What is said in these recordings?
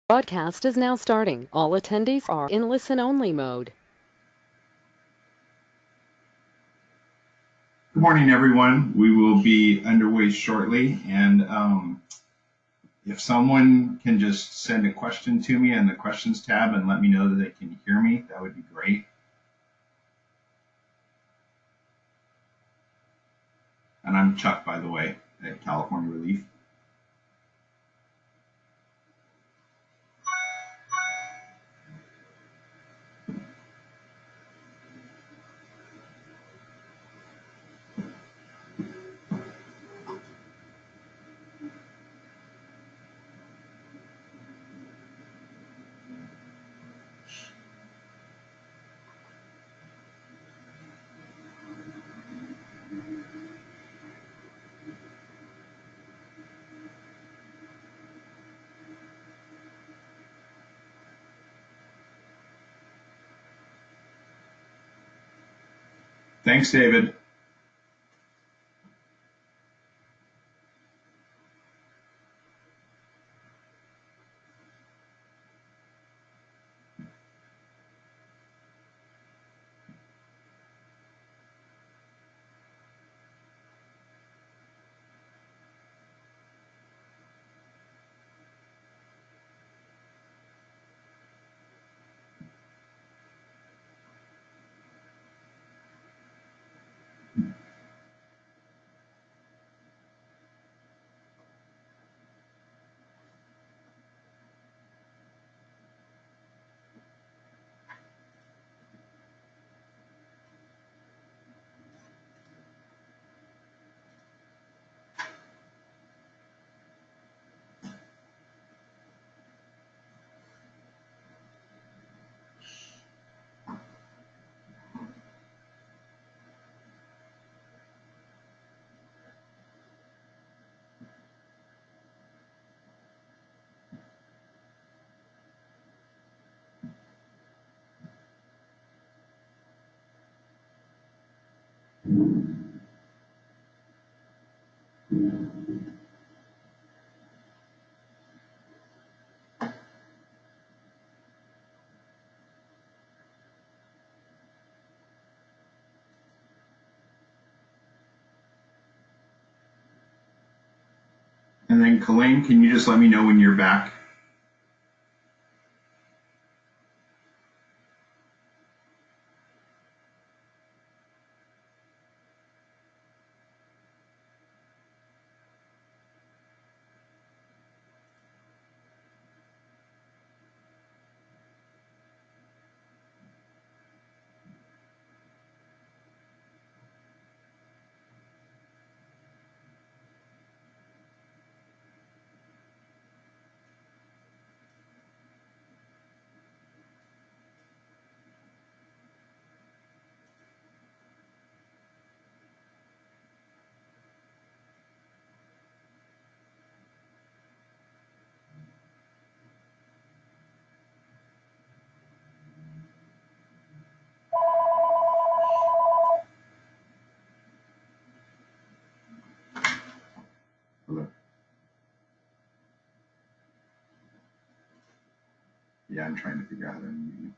Broadcast is now starting. All attendees are in listen-only mode. Good morning, everyone. We will be underway shortly, and if someone can just send a question to me in the questions tab and let me know that they can hear me, that would be great. And I'm Chuck, by the way, at California ReLeaf. Thanks, David. And then, Colleen, can you just let me know when you're back? Hello. Yeah, I'm trying to figure out how to mute you.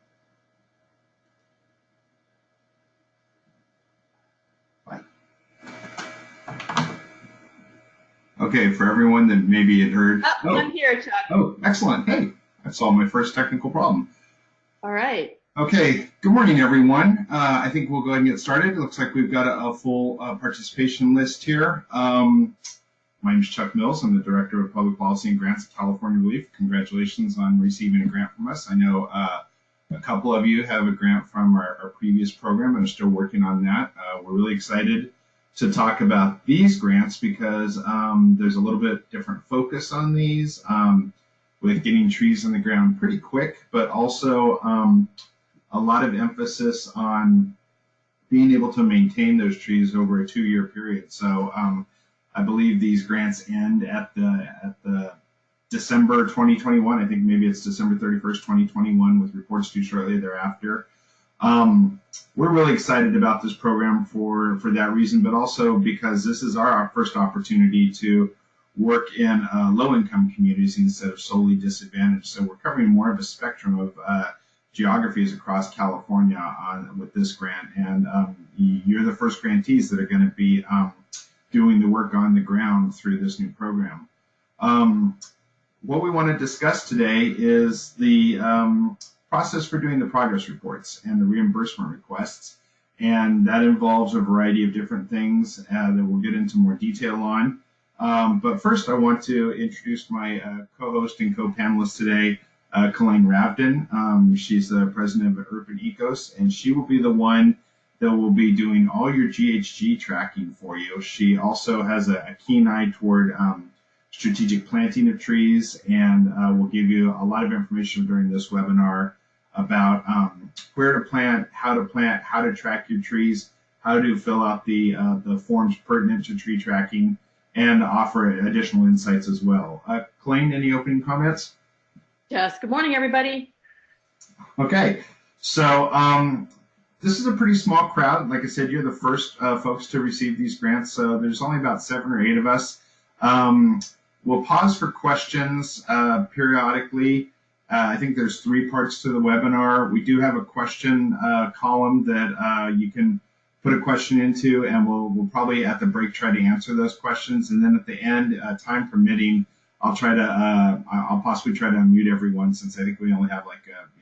Bye. Okay, for everyone that maybe had heard. Oh, I'm here, Chuck. Oh, excellent. Hey, I solved my first technical problem. All right. Okay, good morning, everyone. I think we'll go ahead and get started. It looks like we've got a full participation list here. My name is Chuck Mills. I'm the Director of Public Policy and Grants at California ReLeaf. Congratulations on receiving a grant from us. I know a couple of you have a grant from our previous program and are still working on that. We're really excited to talk about these grants because there's a little bit different focus on these with getting trees in the ground pretty quick, but also a lot of emphasis on being able to maintain those trees over a 2-year period. So I believe these grants end at the December 2021. I think maybe it's December 31st, 2021, with reports due shortly thereafter. We're really excited about this program for that reason, but also because this is our first opportunity to work in low-income communities instead of solely disadvantaged. So we're covering more of a spectrum of geographies across California with this grant, and you're the first grantees that are going to be doing the work on the ground through this new program. What we want to discuss today is the process for doing the progress reports and the reimbursement requests, and that involves a variety of different things that we'll get into more detail on. But first, I want to introduce my co-host and co-panelist today, Colleen Ravden. She's the president of Urban Ecos, and she will be the one that will be doing all your GHG tracking for you. She also has a keen eye toward strategic planting of trees, and will give you a lot of information during this webinar about where to plant, how to track your trees, how to fill out the forms pertinent to tree tracking, and offer additional insights as well. Colleen, any opening comments? Yes. Good morning, everybody. Okay, so this is a pretty small crowd. Like I said, you're the first folks to receive these grants, so there's only about 7 or 8 of us. We'll pause for questions periodically. I think there's 3 parts to the webinar. We do have a question column that you can put a question into, and we'll probably at the break try to answer those questions. And then at the end, time permitting, I'll possibly try to unmute everyone, since I think we only have like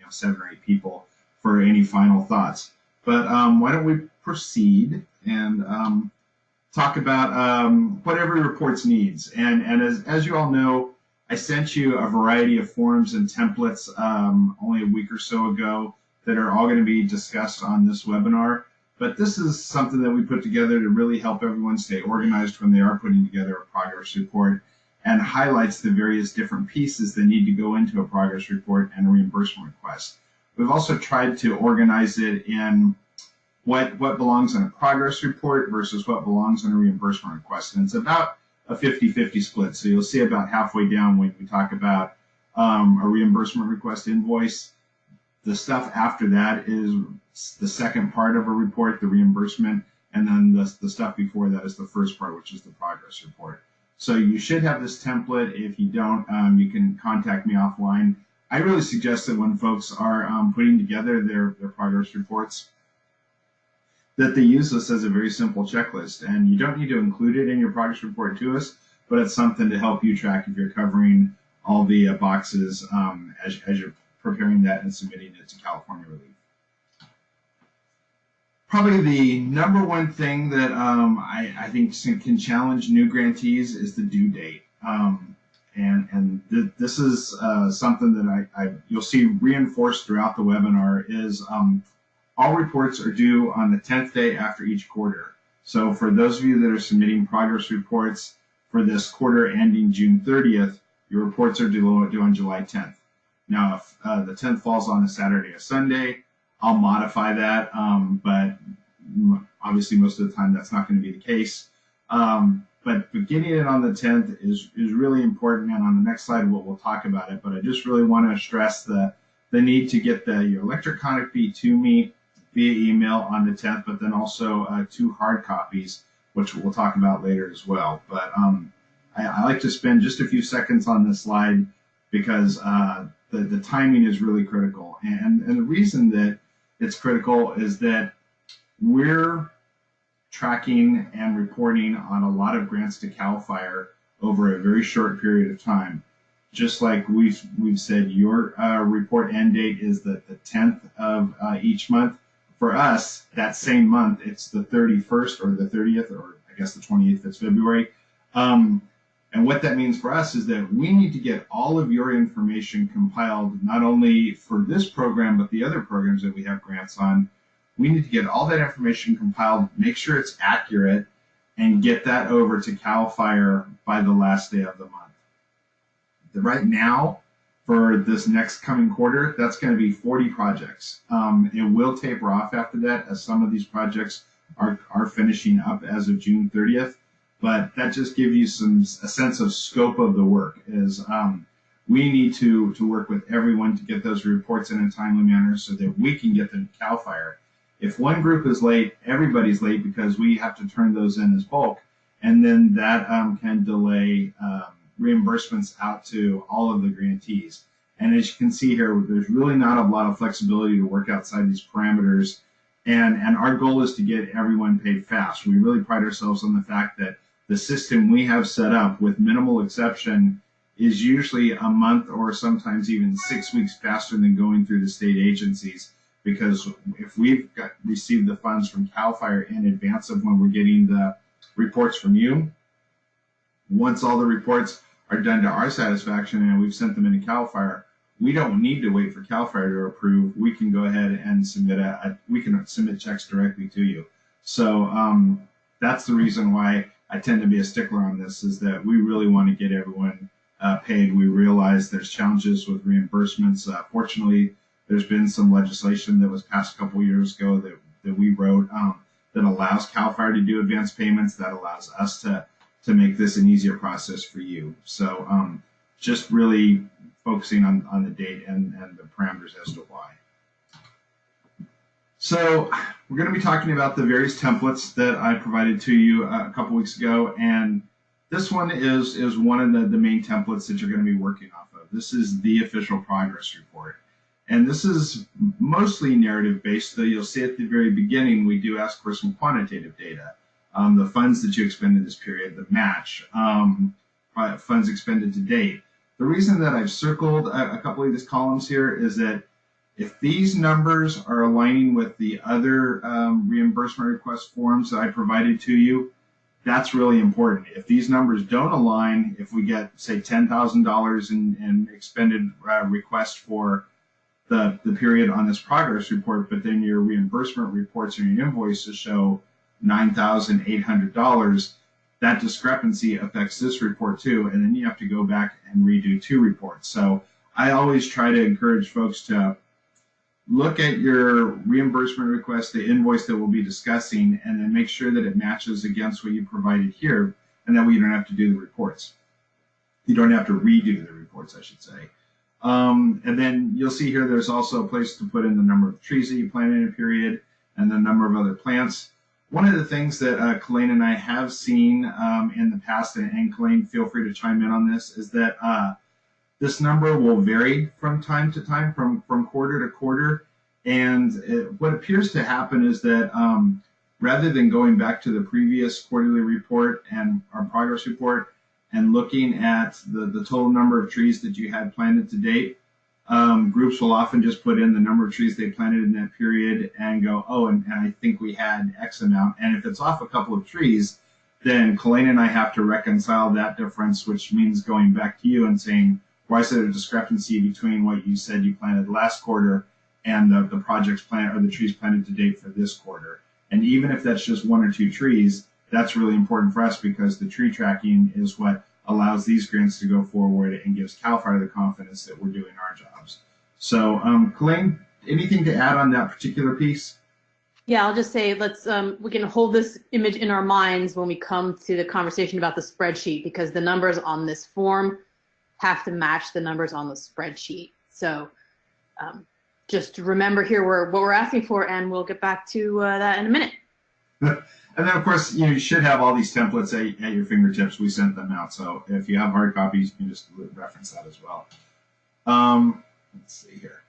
7 or 8 people for any final thoughts. But why don't we proceed and talk about what every reports needs. And as you all know, I sent you a variety of forms and templates only a week or so ago that are all going to be discussed on this webinar. But this is something that we put together to really help everyone stay organized when they are putting together a progress report, and highlights the various different pieces that need to go into a progress report and a reimbursement request. We've also tried to organize it in what belongs in a progress report versus what belongs in a reimbursement request. And it's about a 50-50 split. So you'll see about halfway down when we talk about a reimbursement request invoice, the stuff after that is the second part of a report, the reimbursement, and then the stuff before that is the first part, which is the progress report. So you should have this template. If you don't, you can contact me offline. I really suggest that when folks are putting together their progress reports, that they use this as a very simple checklist. And you don't need to include it in your progress report to us, but it's something to help you track if you're covering all the boxes as you're preparing that and submitting it to California ReLeaf. Probably the number one thing that I think can challenge new grantees is the due date. This is something that you'll see reinforced throughout the webinar is all reports are due on the 10th day after each quarter. So for those of you that are submitting progress reports for this quarter ending June 30th, your reports are due on July 10th. Now, if the 10th falls on a Saturday or Sunday, I'll modify that, but obviously most of the time that's not going to be the case. But getting it on the 10th is really important, and on the next slide we'll talk about it. But I just really want to stress the need to get your electronic fee to me via email on the 10th, but then also 2 hard copies, which we'll talk about later as well. But I like to spend just a few seconds on this slide because the timing is really critical. And the reason that it's critical is that we're tracking and reporting on a lot of grants to CAL FIRE over a very short period of time. Just like we've said, your report end date is the 10th of each month. For us, that same month, it's the 31st or the 30th, or I guess the 28th, it's February. And what that means for us is that we need to get all of your information compiled, not only for this program, but the other programs that we have grants on. We need to get all that information compiled, make sure it's accurate, and get that over to CAL FIRE by the last day of the month. Right now, for this next coming quarter, that's going to be 40 projects. It will taper off after that, as some of these projects are finishing up as of June 30th. But that just gives you a sense of scope of the work. Is we need to work with everyone to get those reports in a timely manner so that we can get them to CAL FIRE. If one group is late, everybody's late because we have to turn those in as bulk. and then that can delay reimbursements out to all of the grantees. And as you can see here, there's really not a lot of flexibility to work outside these parameters. And our goal is to get everyone paid fast. We really pride ourselves on the fact that the system we have set up, with minimal exception, is usually a month or sometimes even 6 weeks faster than going through the state agencies. Because if we've received the funds from CAL FIRE in advance of when we're getting the reports from you, once all the reports are done to our satisfaction and we've sent them into CAL FIRE, we don't need to wait for CAL FIRE to approve. We can go ahead and submit checks directly to you. So that's the reason why I tend to be a stickler on this, is that we really want to get everyone paid. We realize there's challenges with reimbursements. Fortunately, there's been some legislation that was passed a couple years ago that we wrote that allows CAL FIRE to do advance payments, that allows us to make this an easier process for you. So just really focusing on the date and the parameters as to why. So we're going to be talking about the various templates that I provided to you a couple weeks ago, and this one is one of the main templates that you're going to be working off of. This is the official progress report. And this is mostly narrative based, though you'll see at the very beginning we do ask for some quantitative data. The funds that you expended this period, the match, funds expended to date. The reason that I've circled a couple of these columns here is that if these numbers are aligning with the other reimbursement request forms that I provided to you, that's really important. If these numbers don't align, if we get, say, $10,000 in expended request for the period on this progress report, but then your reimbursement reports or your invoices show $9,800, that discrepancy affects this report too, and then you have to go back and redo 2 reports. So I always try to encourage folks to look at your reimbursement request, the invoice that we'll be discussing, and then make sure that it matches against what you provided here, and that way you don't have to do the reports. You don't have to redo the reports, I should say. And then you'll see here there's also a place to put in the number of trees that you planted in a period and the number of other plants. One of the things that Kalaine and I have seen in the past, and Kalaine, feel free to chime in on this, is that this number will vary from time to time, from quarter to quarter. And what appears to happen is that rather than going back to the previous quarterly report and our progress report and looking at the total number of trees that you had planted to date, groups will often just put in the number of trees they planted in that period and go, oh, and I think we had X amount. And if it's off a couple of trees, then Kalaine and I have to reconcile that difference, which means going back to you and saying, why is there a discrepancy between what you said you planted last quarter and the projects planted or the trees planted to date for this quarter? And even if that's just 1 or 2 trees, that's really important for us, because the tree tracking is what allows these grants to go forward and gives CAL FIRE the confidence that we're doing our jobs. So, Kalaine, anything to add on that particular piece? Yeah, I'll just say let's we can hold this image in our minds when we come to the conversation about the spreadsheet, because the numbers on this form have to match the numbers on the spreadsheet. So just remember here what we're asking for, and we'll get back to that in a minute. And then, of course, you should have all these templates at your fingertips. We sent them out, so if you have hard copies, you can just reference that as well. Let's see here.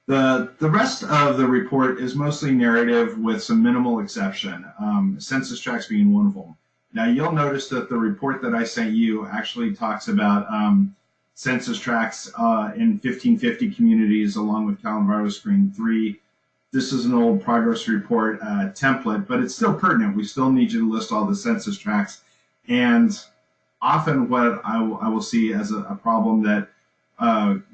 The rest of the report is mostly narrative with some minimal exception, census tracts being one of them. Now, you'll notice that the report that I sent you actually talks about census tracts in 1550 communities along with Cal Enviro Screen 3. This is an old progress report template, but it's still pertinent. We still need you to list all the census tracts. And often what I will see as a problem that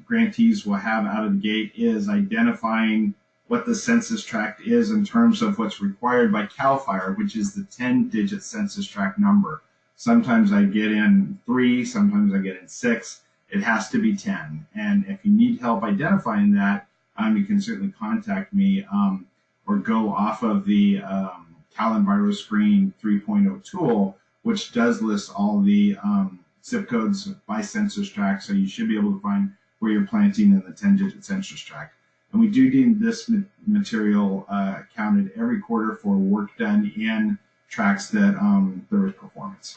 grantees will have out of the gate is identifying what the census tract is in terms of what's required by CAL FIRE, which is the 10-digit census tract number. Sometimes I get in 3, sometimes I get in 6. It has to be 10. And if you need help identifying that, you can certainly contact me or go off of the Cal Enviro Screen 3.0 tool, which does list all the zip codes by census tract, so you should be able to find where you're planting in the 10-digit census tract. And we do need this material counted every quarter for work done in tracks that there was performance.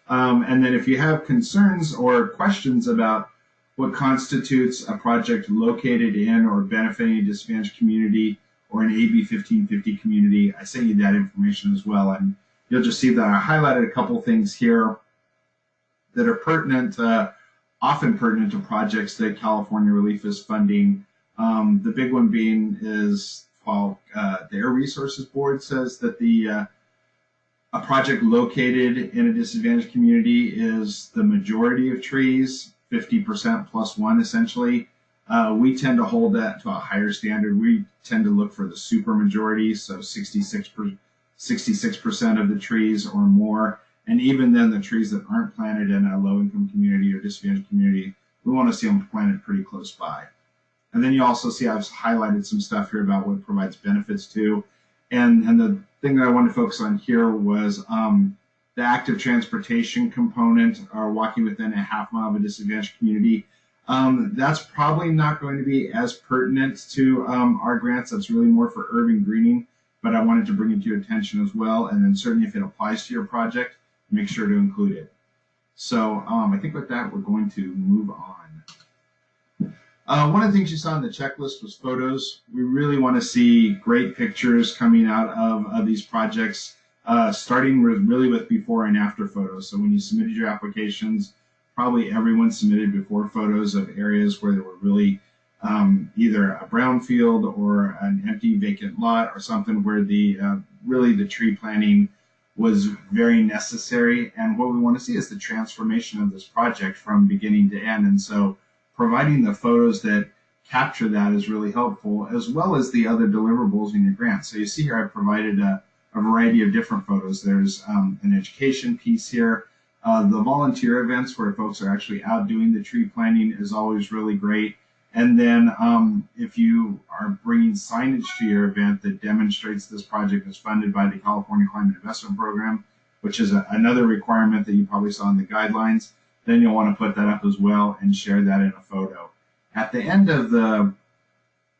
And then if you have concerns or questions about what constitutes a project located in or benefiting a disadvantaged community or an AB 1550 community, I sent you that information as well. And you'll just see that I highlighted a couple things here that are pertinent, often pertinent to projects that California ReLeaf is funding. The big one being is, while the Air Resources Board says that a project located in a disadvantaged community is the majority of trees, 50% plus one essentially. We tend to hold that to a higher standard. We tend to look for the super majority, so 66% of the trees or more. And even then, the trees that aren't planted in a low-income community or disadvantaged community, we want to see them planted pretty close by. And then you also see I've highlighted some stuff here about what provides benefits to. And the thing that I wanted to focus on here was the active transportation component, or walking within a half mile of a disadvantaged community. That's probably not going to be as pertinent to our grants. That's really more for urban greening, but I wanted to bring it to your attention as well. And then certainly if it applies to your project, make sure to include it. So I think with that, we're going to move on. One of the things you saw in the checklist was photos. We really want to see great pictures coming out of these projects, starting really with before and after photos. So when you submitted your applications, probably everyone submitted before photos of areas where there were really either a brownfield or an empty vacant lot or something where really the tree planting was very necessary. And what we want to see is the transformation of this project from beginning to end. And so providing the photos that capture that is really helpful, as well as the other deliverables in your grant. So you see here I've provided a variety of different photos. There's an education piece here. The volunteer events where folks are actually out doing the tree planting is always really great. And then if you are bringing signage to your event that demonstrates this project is funded by the California Climate Investment Program, which is another requirement that you probably saw in the guidelines, then you'll want to put that up as well and share that in a photo. At the end of the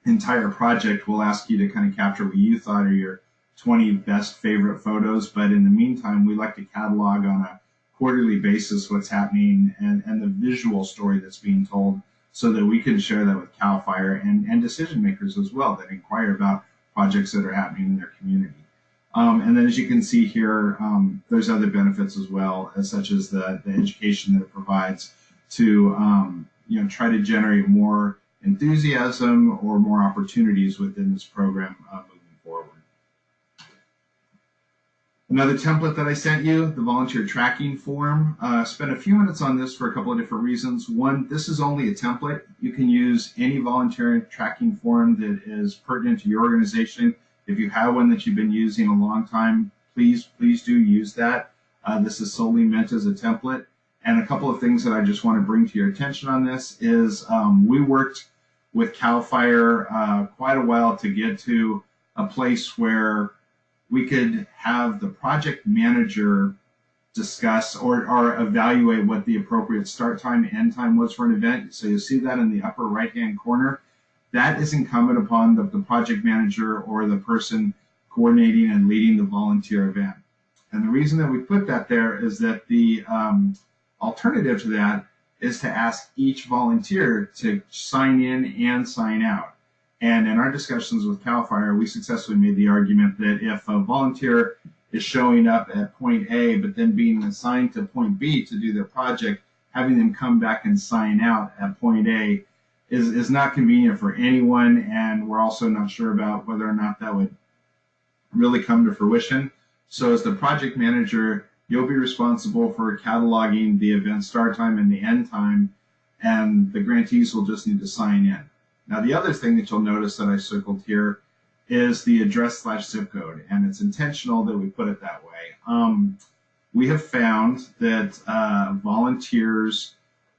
entire project, we'll ask you to kind of capture what you thought are your 20 best favorite photos. But in the meantime, we like to catalog on a quarterly basis what's happening and the visual story that's being told, so that we can share that with CAL FIRE and decision makers as well that inquire about projects that are happening in their community. And then as you can see here, there's other benefits as well, such as the education that it provides to try to generate more enthusiasm or more opportunities within this program moving forward. Another template that I sent you, the volunteer tracking form. Spent a few minutes on this for a couple of different reasons. One, this is only a template. You can use any volunteer tracking form that is pertinent to your organization. If you have one that you've been using a long time, please do use that. This is solely meant as a template. And a couple of things that I just want to bring to your attention on this is we worked with CAL FIRE quite a while to get to a place where we could have the project manager discuss or evaluate what the appropriate start time, end time was for an event. So you'll see that in the upper right-hand corner. That is incumbent upon the project manager or the person coordinating and leading the volunteer event. And the reason that we put that there is that the alternative to that is to ask each volunteer to sign in and sign out. And in our discussions with CAL FIRE, we successfully made the argument that if a volunteer is showing up at point A, but then being assigned to point B to do their project, having them come back and sign out at point A is not convenient for anyone, and we're also not sure about whether or not that would really come to fruition. So as the project manager, you'll be responsible for cataloging the event start time and the end time, and the grantees will just need to sign in. Now, the other thing that you'll notice that I circled here is the address/zip code, and it's intentional that we put it that way. We have found that volunteers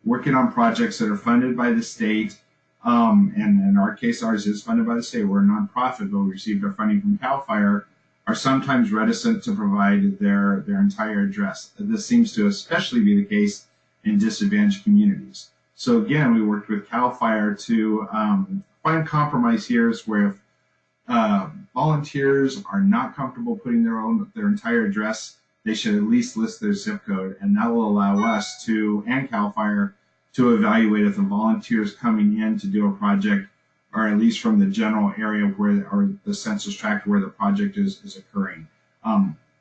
working on projects that are funded by the state, and in our case, ours is funded by the state. We're a nonprofit, but we received our funding from CAL FIRE, are sometimes reticent to provide their entire address. This seems to especially be the case in disadvantaged communities. So again, we worked with CAL FIRE to find compromise here, where if volunteers are not comfortable putting their entire address, they should at least list their zip code, and that will allow us to, and CAL FIRE, to evaluate if the volunteers coming in to do a project are at least from the general area where, or the census tract where the project is occurring.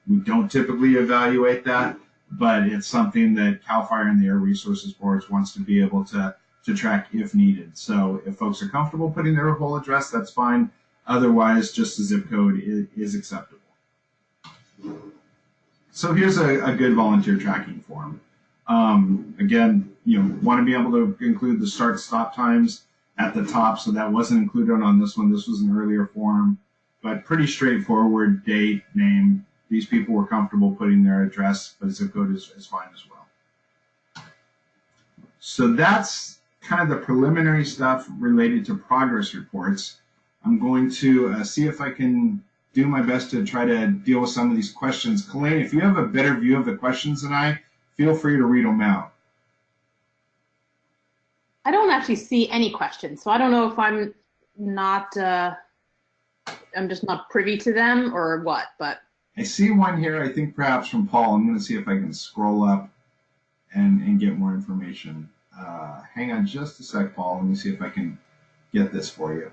We don't typically evaluate that, but it's something that CAL FIRE and the Air Resources Board wants to be able to track if needed. So if folks are comfortable putting their whole address, that's fine. Otherwise, just the zip code is acceptable. So here's a good volunteer tracking form. Again, want to be able to include the start-stop times at the top, so that wasn't included on this one. This was an earlier form, but pretty straightforward, date, name. These people were comfortable putting their address, but zip code is fine as well. So that's kind of the preliminary stuff related to progress reports. I'm going to see if I can do my best to try to deal with some of these questions. Colleen, if you have a better view of the questions than I, feel free to read them out. I don't actually see any questions, so I don't know if I'm not, I'm just not privy to them or what, but. I see one here, I think perhaps from Paul. I'm going to see if I can scroll up and get more information. Hang on just a sec, Paul. Let me see if I can get this for you.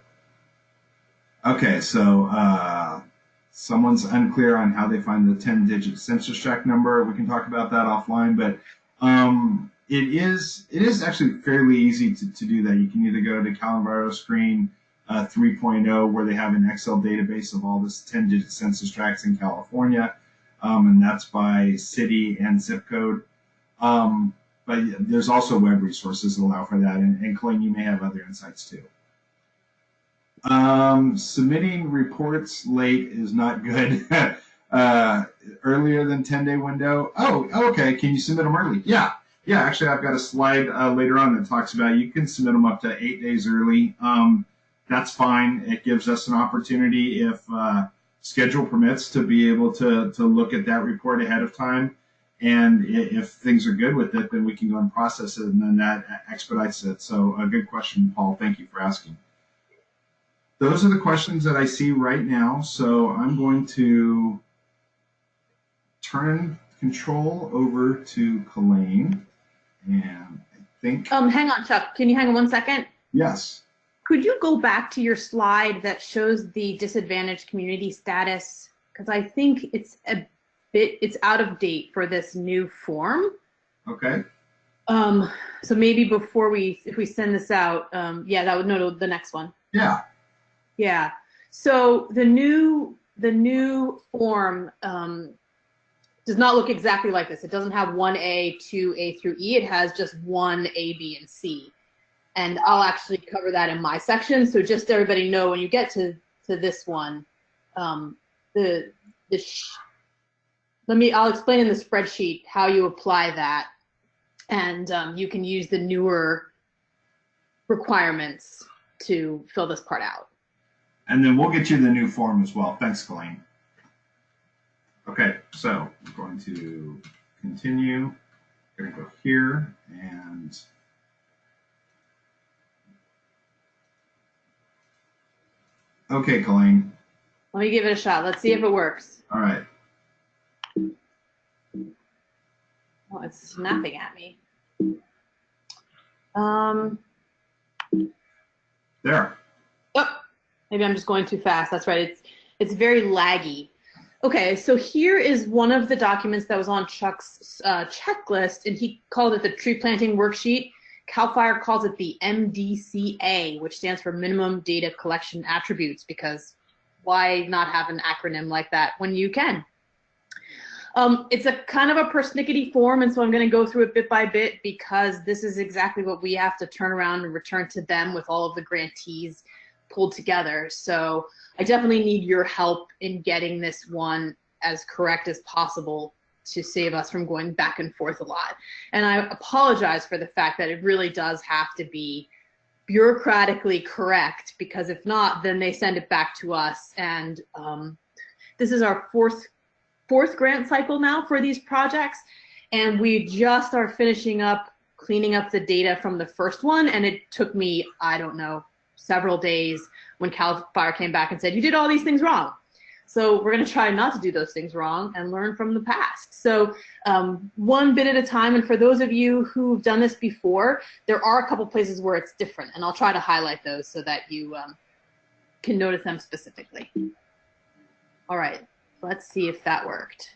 Okay, so someone's unclear on how they find the 10-digit census tract number. We can talk about that offline, but it is actually fairly easy to do that. You can either go to Calendario Screen 3.0, where they have an Excel database of all this 10-digit census tracts in California, and that's by city and zip code. But there's also web resources that allow for that, and Colleen, you may have other insights too. Submitting reports late is not good. Earlier than 10-day window. Oh, okay. Can you submit them early? Yeah. Actually, I've got a slide later on that talks about you can submit them up to 8 days early. That's fine. It gives us an opportunity, if schedule permits, to be able to look at that report ahead of time. And if things are good with it, then we can go and process it, and then that expedites it. So a good question, Paul. Thank you for asking. Those are the questions that I see right now. So I'm going to turn control over to Colleen. And I think... hang on, Chuck. Can you hang on 1 second? Yes. Could you go back to your slide that shows the disadvantaged community status? Because I think it's it's out of date for this new form. Okay. So maybe before if we send this out, yeah, that would no the next one. Yeah. Yeah. So the new form does not look exactly like this. It doesn't have 1A, 2A through E. It has just 1 A, B, and C. And I'll actually cover that in my section. So just so everybody know, when you get to this one, I'll explain in the spreadsheet how you apply that, and you can use the newer requirements to fill this part out. And then we'll get you the new form as well. Thanks, Colleen. Okay, so I'm going to continue. I'm going to go here and okay, Colleen. Let me give it a shot. Let's see if it works. All right. Oh, it's snapping at me. There. Oh, maybe I'm just going too fast. That's right. It's very laggy. Okay, so here is one of the documents that was on Chuck's checklist, and he called it the tree planting worksheet. CAL FIRE calls it the MDCA, which stands for Minimum Data Collection Attributes, because why not have an acronym like that when you can? It's a kind of a persnickety form, and so I'm going to go through it bit by bit, because this is exactly what we have to turn around and return to them with all of the grantees pulled together. So I definitely need your help in getting this one as correct as possible to save us from going back and forth a lot. And I apologize for the fact that it really does have to be bureaucratically correct, because if not, then they send it back to us. And this is our fourth grant cycle now for these projects, and we just are finishing up cleaning up the data from the first one, and it took me, I don't know, several days when CAL FIRE came back and said, you did all these things wrong. So we're going to try not to do those things wrong and learn from the past. So one bit at a time. And for those of you who've done this before, there are a couple places where it's different. And I'll try to highlight those so that you can notice them specifically. All right, let's see if that worked.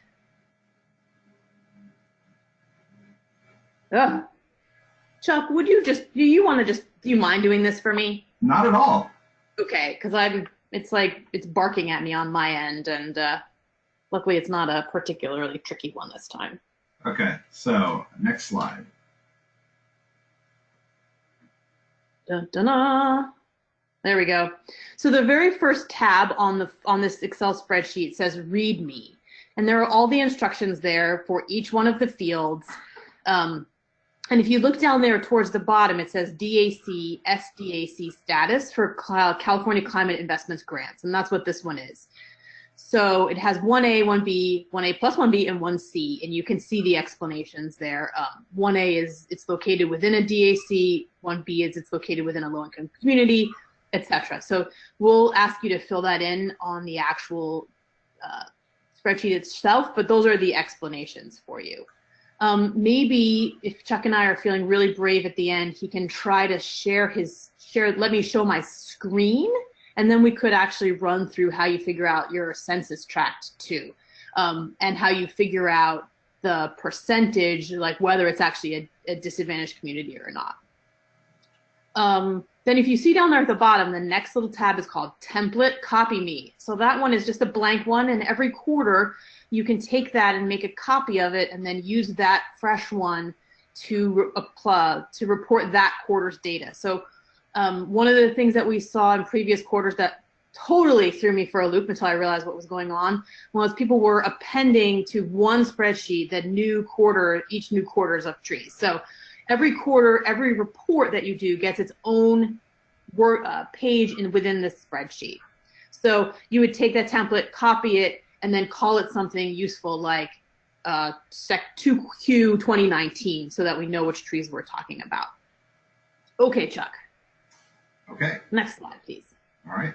Ugh. Chuck, would you do you mind doing this for me? Not at all. Okay, because it's like it's barking at me on my end, and luckily it's not a particularly tricky one this time. Okay, so next slide. Dun, dun, dun. There we go. So the very first tab on this Excel spreadsheet says Read Me, and there are all the instructions there for each one of the fields. And if you look down there towards the bottom, it says DAC SDAC status for California Climate Investments Grants, and that's what this one is. So it has 1A, 1B, 1A plus 1B, and 1C, and you can see the explanations there. 1A is it's located within a DAC, 1B is it's located within a low-income community, etc. So we'll ask you to fill that in on the actual spreadsheet itself, but those are the explanations for you. Maybe if Chuck and I are feeling really brave at the end, he can try to let me show my screen, and then we could actually run through how you figure out your census tract too, and how you figure out the percentage, like whether it's actually a disadvantaged community or not. Then if you see down there at the bottom, the next little tab is called Template Copy Me. So that one is just a blank one, and every quarter you can take that and make a copy of it and then use that fresh one to report that quarter's data. So one of the things that we saw in previous quarters that totally threw me for a loop until I realized what was going on was people were appending to one spreadsheet each new quarters of trees. So every quarter, every report that you do gets its own page within this spreadsheet. So you would take that template, copy it, and then call it something useful like 2Q 2019 so that we know which trees we're talking about. Okay, Chuck. Okay. Next slide, please. All right.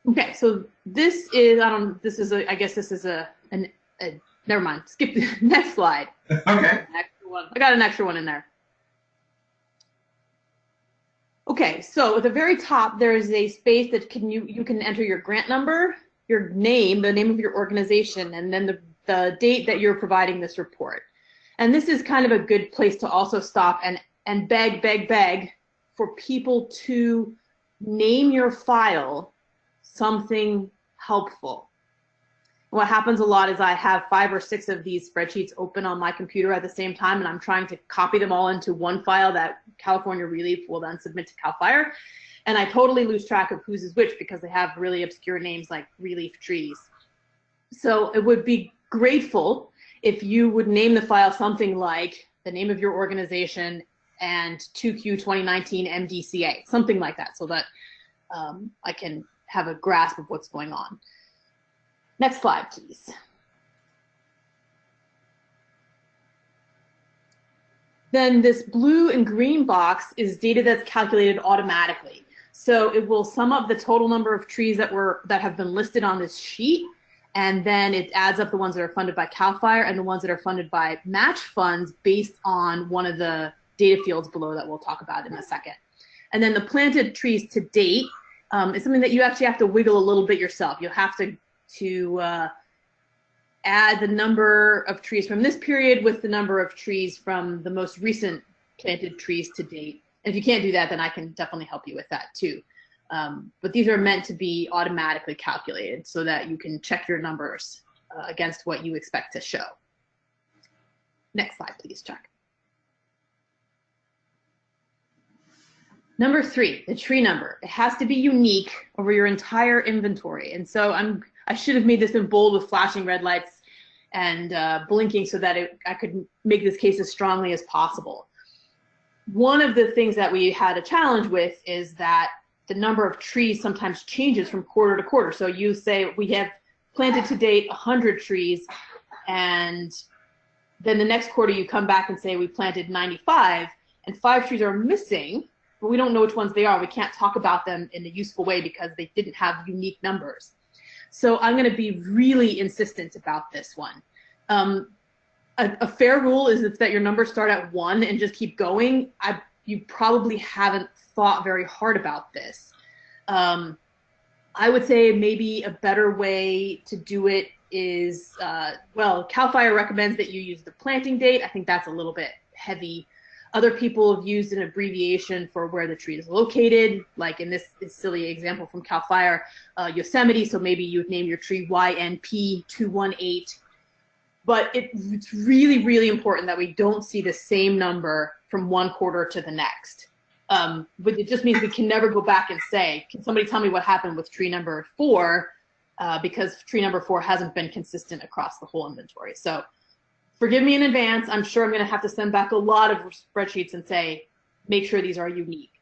Okay, so this is, never mind, skip the next slide. Okay. Extra one. I got an extra one in there. Okay, so at the very top, there is a space that you can enter your grant number, your name, the name of your organization, and then the date that you're providing this report. And this is kind of a good place to also stop and beg for people to name your file something helpful. What happens a lot is I have 5 or 6 of these spreadsheets open on my computer at the same time, and I'm trying to copy them all into one file that California ReLeaf will then submit to CAL FIRE. And I totally lose track of whose is which because they have really obscure names like ReLeaf trees. So it would be grateful if you would name the file something like the name of your organization and 2Q 2019 MDCA, something like that, so that I can have a grasp of what's going on. Next slide, please. Then this blue and green box is data that's calculated automatically. So it will sum up the total number of trees that have been listed on this sheet, and then it adds up the ones that are funded by CAL FIRE and the ones that are funded by match funds based on one of the data fields below that we'll talk about in a second. And then the planted trees to date is something that you actually have to wiggle a little bit yourself. You'll have to add the number of trees from this period with the number of trees from the most recent planted trees to date. And if you can't do that, then I can definitely help you with that too. But these are meant to be automatically calculated so that you can check your numbers against what you expect to show. Next slide, please, Chuck. Number 3, the tree number. It has to be unique over your entire inventory. And so I should have made this in bold with flashing red lights and blinking so that I could make this case as strongly as possible. One of the things that we had a challenge with is that the number of trees sometimes changes from quarter to quarter. So you say we have planted to date 100 trees, and then the next quarter you come back and say we planted 95. and 5 trees are missing, but we don't know which ones they are. We can't talk about them in a useful way because they didn't have unique numbers. So I'm going to be really insistent about this one. A fair rule is that your numbers start at 1 and just keep going. You probably haven't thought very hard about this. I would say maybe a better way to do it is, well, CAL FIRE recommends that you use the planting date. I think that's a little bit heavy. Other people have used an abbreviation for where the tree is located, like in this silly example from CAL FIRE, Yosemite, so maybe you would name your tree YNP218. But it's really, really important that we don't see the same number from one quarter to the next. But it just means we can never go back and say, can somebody tell me what happened with tree number 4? Because tree number 4 hasn't been consistent across the whole inventory. So forgive me in advance. I'm sure I'm going to have to send back a lot of spreadsheets and say, make sure these are unique.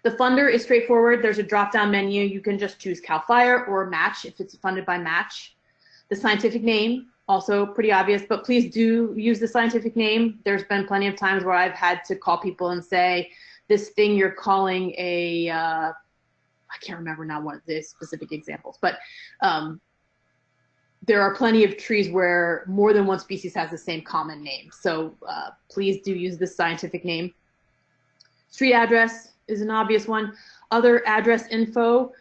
The funder is straightforward. There's a drop-down menu. You can just choose CAL FIRE or match if it's funded by match. The scientific name, also pretty obvious, but please do use the scientific name. There's been plenty of times where I've had to call people and say, this thing you're calling a, I can't remember now what the specific examples, but there are plenty of trees where more than one species has the same common name. So please do use the scientific name. Street address is an obvious one. Other address info.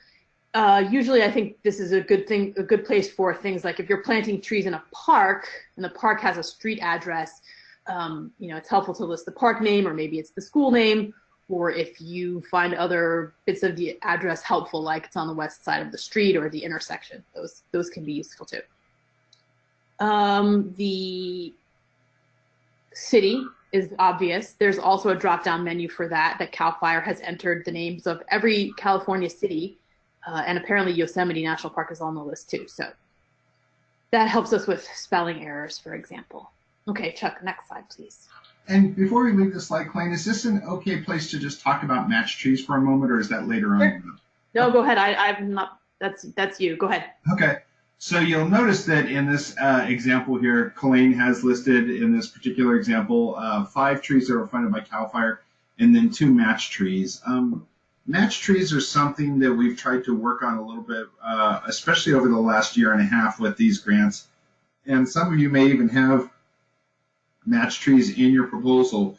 Usually I think this is a good place for things like if you're planting trees in a park and the park has a street address, it's helpful to list the park name, or maybe it's the school name, or if you find other bits of the address helpful, like it's on the west side of the street or the intersection, those can be useful too. The city is obvious. There's also a drop-down menu for that CAL FIRE has entered the names of every California city, and apparently Yosemite National Park is on the list too. So that helps us with spelling errors, for example. Okay, Chuck, next slide, please. And before we leave the slide, Colleen, is this an okay place to just talk about match trees for a moment, or is that later on? No, go ahead. I'm not. That's you. Go ahead. Okay. So you'll notice that in this example here, Colleen has listed in this particular example 5 trees that were funded by CAL FIRE, and then 2 match trees. Match trees are something that we've tried to work on a little bit, especially over the last year and a half with these grants. And some of you may even have match trees in your proposal.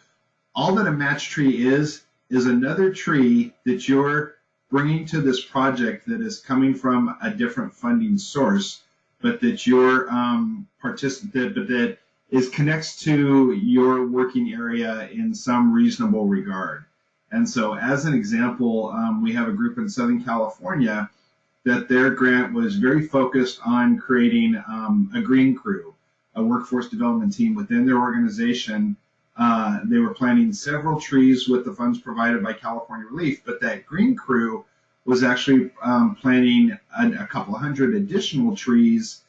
All that a match tree is another tree that you're bringing to this project that is coming from a different funding source, but that your that connects to your working area in some reasonable regard. And so, as an example, we have a group in Southern California that their grant was very focused on creating a green crew, a workforce development team within their organization. They were planting several trees with the funds provided by California ReLeaf, but that green crew was actually planting a couple hundred additional trees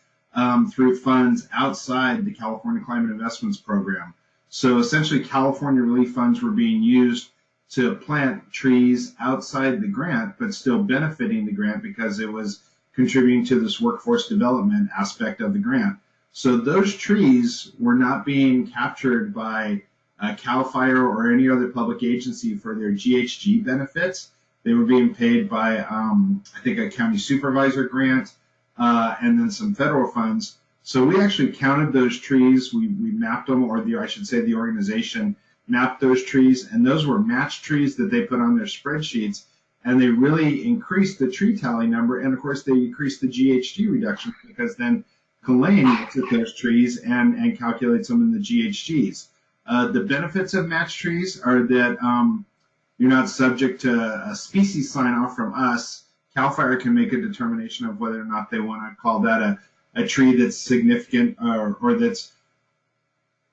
through funds outside the California Climate Investments Program. So essentially, California ReLeaf funds were being used to plant trees outside the grant, but still benefiting the grant because it was contributing to this workforce development aspect of the grant. So those trees were not being captured by CAL FIRE or any other public agency for their GHG benefits. They were being paid by, I think, a county supervisor grant and then some federal funds. So we actually counted those trees. We mapped them, or I should say the organization mapped those trees, and those were matched trees that they put on their spreadsheets, and they really increased the tree tally number, and of course they increased the GHG reduction because then Colleen looks at those trees and calculates them in the GHGs. The benefits of matched trees are that you're not subject to a species sign-off from us. CAL FIRE can make a determination of whether or not they want to call that a tree that's significant or that's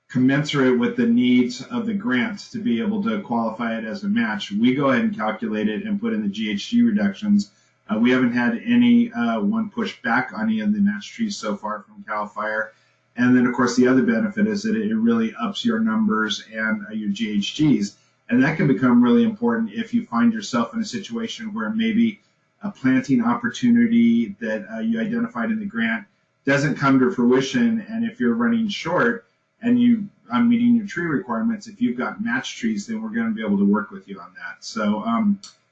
commensurate with the needs of the grant to be able to qualify it as a match. We go ahead and calculate it and put in the GHG reductions. We haven't had any one push back on any of the match trees so far from CAL FIRE. And then, of course, the other benefit is that it really ups your numbers and your GHGs. And that can become really important if you find yourself in a situation where maybe a planting opportunity that you identified in the grant doesn't come to fruition, and if you're running short and you on meeting your tree requirements. If you've got match trees, then we're going to be able to work with you on that. So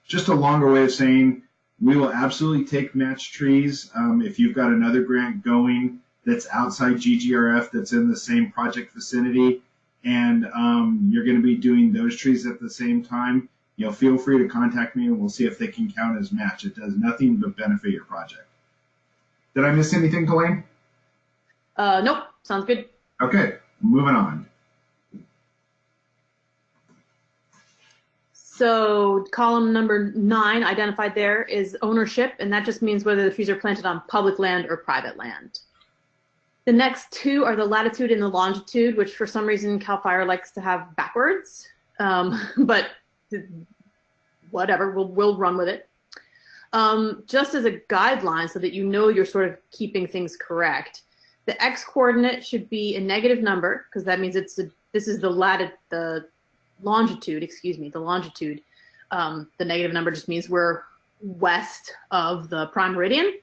just a longer way of saying we will absolutely take match trees. If you've got another grant going that's outside GGRF that's in the same project vicinity, and you're going to be doing those trees at the same time, feel free to contact me and we'll see if they can count as match. It does nothing but benefit your project. Did I miss anything, Colleen? Nope, sounds good. Okay, moving on. So column number 9 identified there is ownership, and that just means whether the trees are planted on public land or private land. The next 2 are the latitude and the longitude, which for some reason CAL FIRE likes to have backwards, but whatever, we'll run with it. Just as a guideline so that you're sort of keeping things correct, the x coordinate should be a negative number because that means this is the longitude, excuse me, the longitude. The negative number just means we're west of the prime meridian,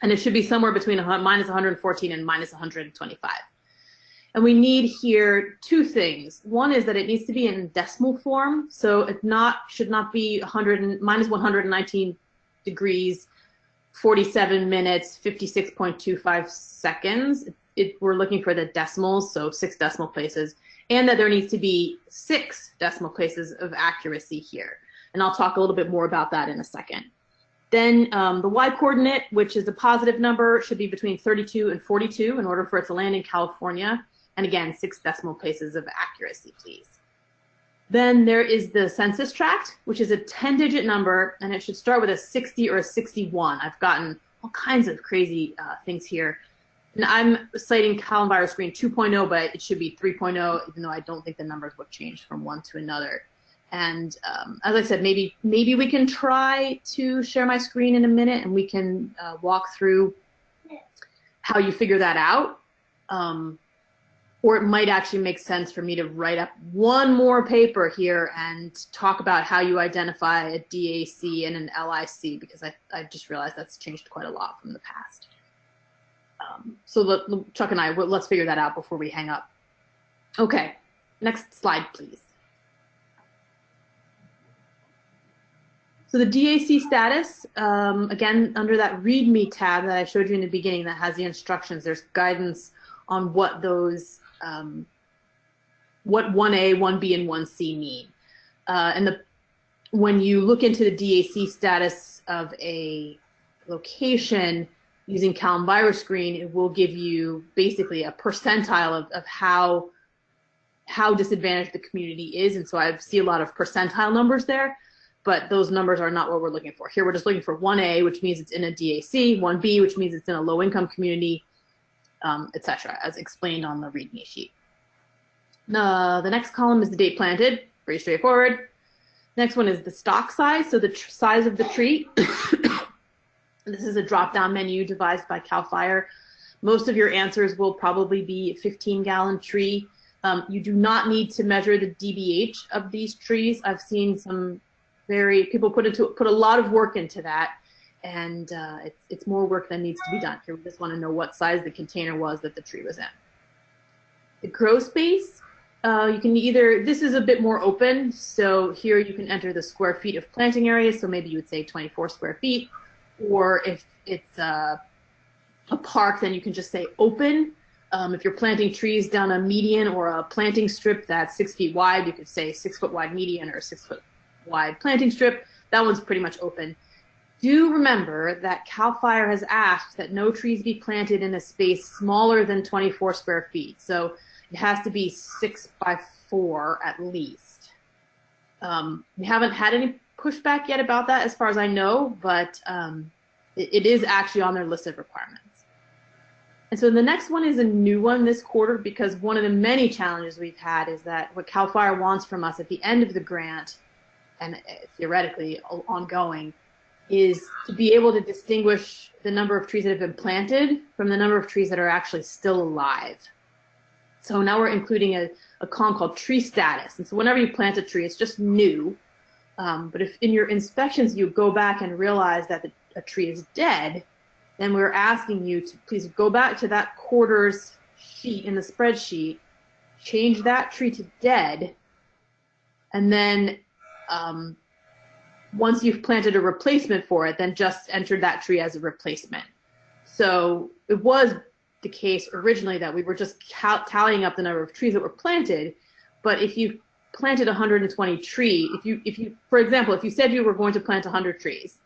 and it should be somewhere between minus 114 and minus 125. And we need here 2 things. One is that it needs to be in decimal form, so it should not be minus 119 degrees, 47 minutes, 56.25 seconds. We're looking for the decimals, so 6 decimal places, and that there needs to be 6 decimal places of accuracy here. And I'll talk a little bit more about that in a second. Then the y-coordinate, which is a positive number, should be between 32 and 42 in order for it to land in California. And again, 6 decimal places of accuracy, please. Then there is the census tract, which is a 10-digit number, and it should start with a 60 or a 61. I've gotten all kinds of crazy things here. And I'm citing Cal Enviro Screen 2.0, but it should be 3.0, even though I don't think the numbers will change from one to another. And as I said, maybe we can try to share my screen in a minute, and we can walk through how you figure that out. Or it might actually make sense for me to write up one more paper here and talk about how you identify a DAC and an LIC, because I just realized that's changed quite a lot from the past. So Chuck and I, let's figure that out before we hang up. Okay, next slide, please. So the DAC status, again, under that README tab that I showed you in the beginning that has the instructions, there's guidance on what those what 1A, 1B, and 1C mean. And when you look into the DAC status of a location using Cal Enviro Screen, it will give you basically a percentile of how disadvantaged the community is. And so I see a lot of percentile numbers there, but those numbers are not what we're looking for. Here we're just looking for 1A, which means it's in a DAC, 1B, which means it's in a low-income community, etc., as explained on the README sheet. The next column is the date planted, pretty straightforward. Next one is the stock size, so the size of the tree. This is a drop-down menu devised by CAL FIRE. Most of your answers will probably be a 15-gallon tree. You do not need to measure the DBH of these trees. I've seen some people put a lot of work into that, and it's more work than needs to be done. Here we just want to know what size the container was that the tree was in. The grow space, you can this is a bit more open, so here you can enter the square feet of planting area, so maybe you would say 24 square feet, or if it's a park, then you can just say open. If you're planting trees down a median or a planting strip that's 6 feet wide, you could say 6 foot wide median or 6 foot wide planting strip. That one's pretty much open. Do remember that CAL FIRE has asked that no trees be planted in a space smaller than 24 square feet. So it has to be 6 by 4 at least. We haven't had any pushback yet about that as far as I know, but it is actually on their list of requirements. And so the next one is a new one this quarter, because one of the many challenges we've had is that what CAL FIRE wants from us at the end of the grant, and theoretically ongoing, is to be able to distinguish the number of trees that have been planted from the number of trees that are actually still alive. So now we're including a column called tree status. And so whenever you plant a tree, it's just new. But if in your inspections you go back and realize that a tree is dead, then we're asking you to please go back to that quarters sheet in the spreadsheet, change that tree to dead, and then once you've planted a replacement for it, then just enter that tree as a replacement. So it was the case originally that we were just tallying up the number of trees that were planted, but if you planted 120 trees, if you, for example, if you said you were going to plant 100 trees,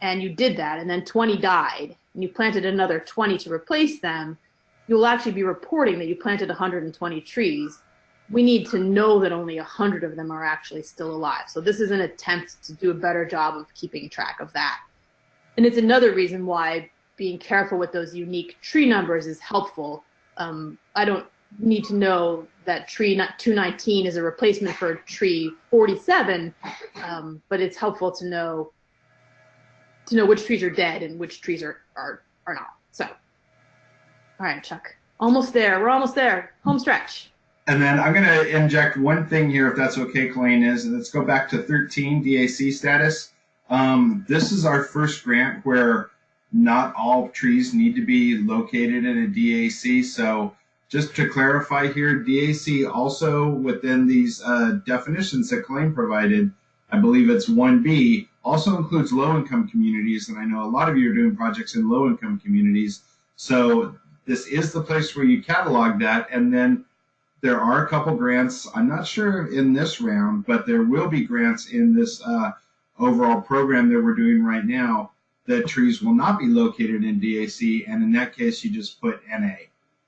and you did that, and then 20 died, and you planted another 20 to replace them, you'll actually be reporting that you planted 120 trees. We need to know that only 100 of them are actually still alive. So this is an attempt to do a better job of keeping track of that. And it's another reason why being careful with those unique tree numbers is helpful. I don't need to know that tree 219 is a replacement for tree 47, but it's helpful to know which trees are dead and which trees are not. So, all right, Chuck, almost there. We're almost there. Home stretch. And then I'm going to inject one thing here, if that's okay, Colleen, is let's go back to 13, DAC status. This is our first grant where not all trees need to be located in a DAC. So just to clarify here, DAC also within these definitions that Colleen provided, I believe it's 1B, also includes low-income communities. And I know a lot of you are doing projects in low-income communities. So this is the place where you catalog that. And then there are a couple grants, I'm not sure in this round, but there will be grants in this overall program that we're doing right now that trees will not be located in DAC, and in that case, you just put NA.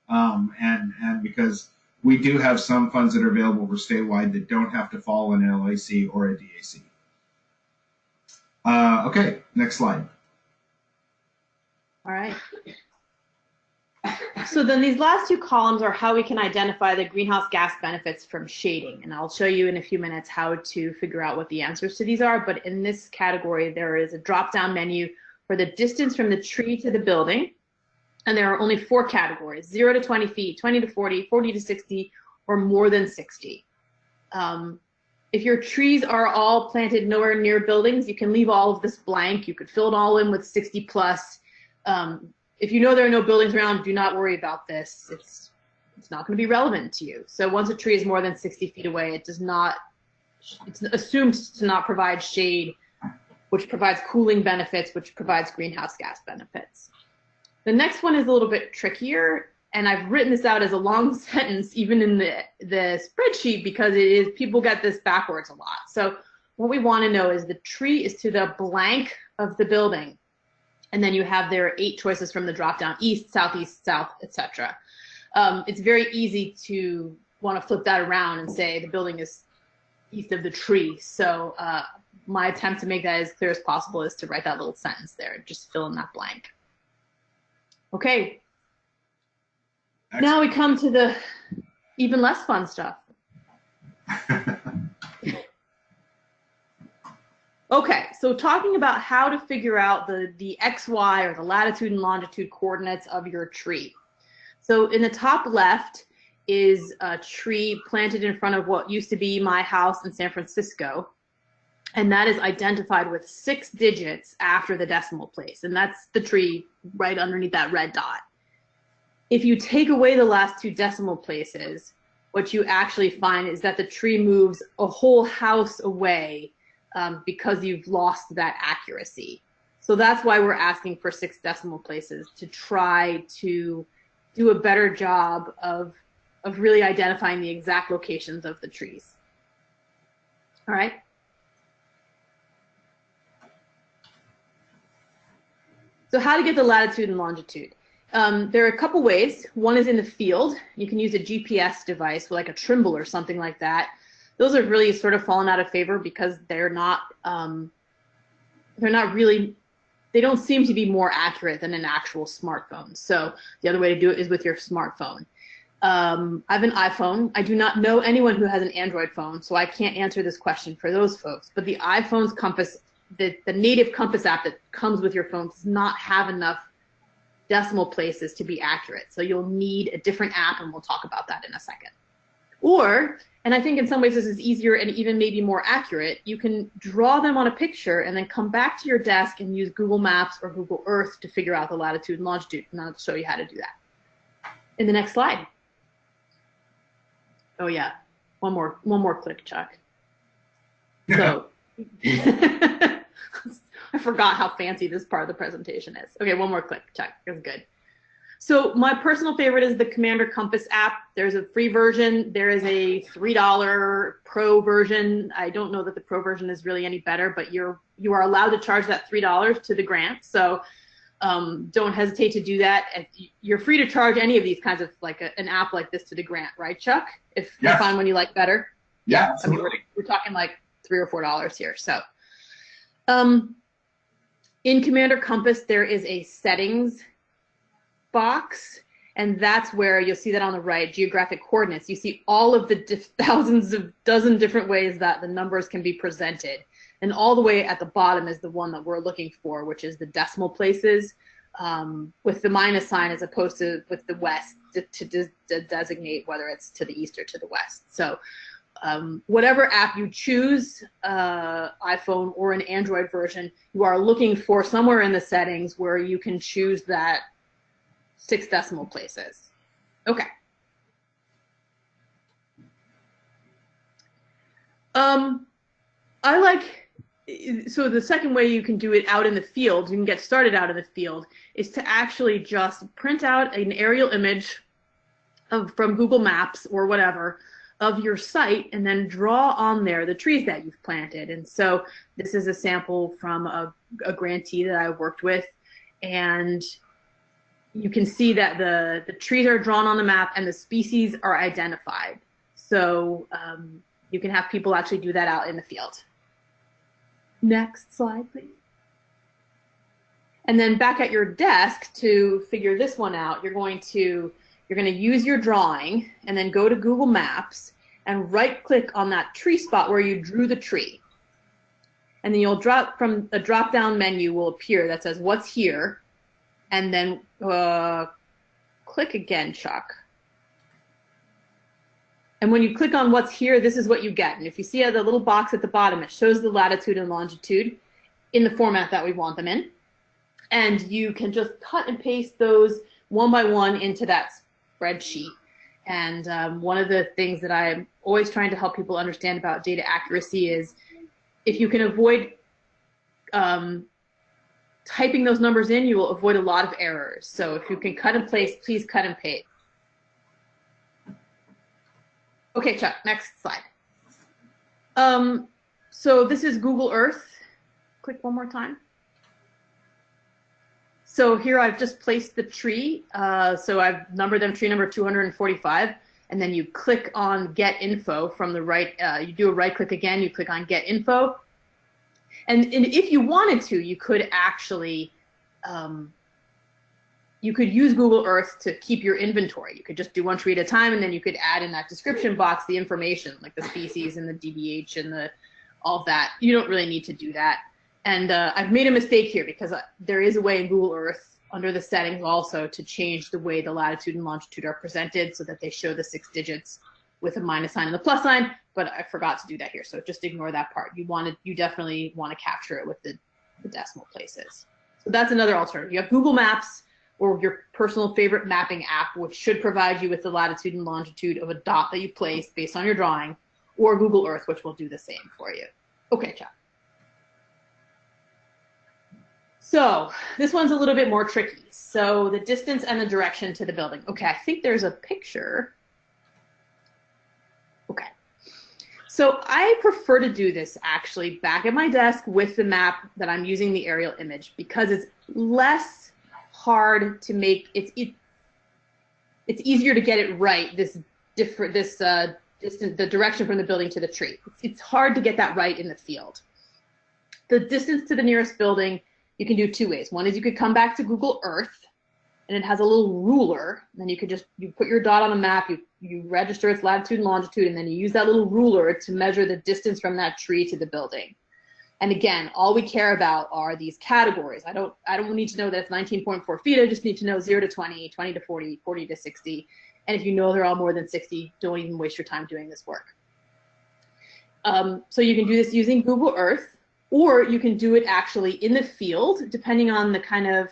And because we do have some funds that are available for statewide that don't have to fall in an LAC or a DAC. Okay, next slide. All right. So then these last two columns are how we can identify the greenhouse gas benefits from shading. And I'll show you in a few minutes how to figure out what the answers to these are. But in this category, there is a drop-down menu for the distance from the tree to the building. And there are only 4 categories: 0 to 20 feet, 20 to 40, 40 to 60, or more than 60. If your trees are all planted nowhere near buildings, you can leave all of this blank. You could fill it all in with 60 plus. If you know there are no buildings around, do not worry about this. It's not going to be relevant to you. So once a tree is more than 60 feet away, it's assumed to not provide shade, which provides cooling benefits, which provides greenhouse gas benefits. The next one is a little bit trickier, and I've written this out as a long sentence, even in the spreadsheet, because people get this backwards a lot. So what we want to know is the tree is to the blank of the building. And then you have their 8 choices from the drop-down: east, southeast, south, etc. It's very easy to want to flip that around and say the building is east of the tree. So my attempt to make that as clear as possible is to write that little sentence there, just fill in that blank. Okay. Excellent. Now we come to the even less fun stuff. Okay, so talking about how to figure out the XY or the latitude and longitude coordinates of your tree. So in the top left is a tree planted in front of what used to be my house in San Francisco. And that is identified with 6 digits after the decimal place. And that's the tree right underneath that red dot. If you take away the last 2 decimal places, what you actually find is that the tree moves a whole house away because you've lost that accuracy. So that's why we're asking for 6 decimal places, to try to do a better job of really identifying the exact locations of the trees. All right. So how to get the latitude and longitude. There are a couple ways. One is in the field. You can use a GPS device, like a Trimble or something like that. Those have really sort of fallen out of favor because they don't seem to be more accurate than an actual smartphone. So the other way to do it is with your smartphone. I have an iPhone. I do not know anyone who has an Android phone, so I can't answer this question for those folks. But the iPhone's compass, the native compass app that comes with your phone, does not have enough decimal places to be accurate. So you'll need a different app, and we'll talk about that in a second. Or, and I think in some ways this is easier and even maybe more accurate, you can draw them on a picture and then come back to your desk and use Google Maps or Google Earth to figure out the latitude and longitude. And I'll show you how to do that in the next slide. Oh yeah, one more click, Chuck. So I forgot how fancy this part of the presentation is. Okay, one more click, Chuck. That's good. So my personal favorite is the Commander Compass app. There's a free version. There is a $3 pro version. I don't know that the pro version is really any better, but you are allowed to charge that $3 to the grant. So don't hesitate to do that. And you're free to charge any of these kinds of like an app like this to the grant, right, Chuck? If you find one you like better. Yeah, absolutely. I mean, we're talking like $3 or $4 here. So in Commander Compass, there is a settings box, and that's where you'll see that on the right, geographic coordinates. You see all of the dozen different ways that the numbers can be presented. And all the way at the bottom is the one that we're looking for, which is the decimal places with the minus sign as opposed to with the west to designate whether it's to the east or to the west. So whatever app you choose, iPhone or an Android version, you are looking for somewhere in the settings where you can choose that 6 decimal places. Okay. So the second way you can do it out in the field, you can get started out in the field, is to actually just print out an aerial image from Google Maps or whatever of your site and then draw on there the trees that you've planted. And so this is a sample from a grantee that I worked with, and you can see that the trees are drawn on the map and the species are identified. So you can have people actually do that out in the field. Next slide, please. And then back at your desk to figure this one out, you're going to use your drawing and then go to Google Maps and right-click on that tree spot where you drew the tree. And then you'll from a drop-down menu will appear that says what's here, and then click again, Chuck. And when you click on what's here, this is what you get. And if you see the little box at the bottom, it shows the latitude and longitude in the format that we want them in. And you can just cut and paste those one by one into that spreadsheet. And one of the things that I'm always trying to help people understand about data accuracy is if you can avoid typing those numbers in, you will avoid a lot of errors. So if you can cut and paste, please cut and paste. Okay, Chuck, next slide. So this is Google Earth. Click one more time. So here I've just placed the tree. So I've numbered them tree number 245, and then you click on Get Info from the right. You do a right click again, you click on Get Info. And if you wanted to, you could actually, you could use Google Earth to keep your inventory. You could just do one tree at a time, and then you could add in that description box the information, like the species and the DBH and all of that. You don't really need to do that. And I've made a mistake here because there is a way in Google Earth under the settings also to change the way the latitude and longitude are presented so that they show the 6 digits with a minus sign and the plus sign, but I forgot to do that here. So just ignore that part. You definitely want to capture it with the decimal places. So that's another alternative. You have Google Maps or your personal favorite mapping app, which should provide you with the latitude and longitude of a dot that you placed based on your drawing, or Google Earth, which will do the same for you. Okay, Chuck. So this one's a little bit more tricky. So the distance and the direction to the building. Okay, I think there's a picture. Okay. So I prefer to do this actually back at my desk with the map that I'm using the aerial image because it's less hard to make. It's easier to get it right. The direction from the building to the tree. It's hard to get that right in the field. The distance to the nearest building, you can do 2 ways. One is you could come back to Google Earth, and it has a little ruler. And then you put your dot on a map, you register its latitude and longitude, and then you use that little ruler to measure the distance from that tree to the building. And again, all we care about are these categories. I don't need to know that it's 19.4 feet. I just need to know 0 to 20, 20 to 40, 40 to 60. And if you know they're all more than 60, don't even waste your time doing this work. So you can do this using Google Earth, or you can do it actually in the field, depending on the kind of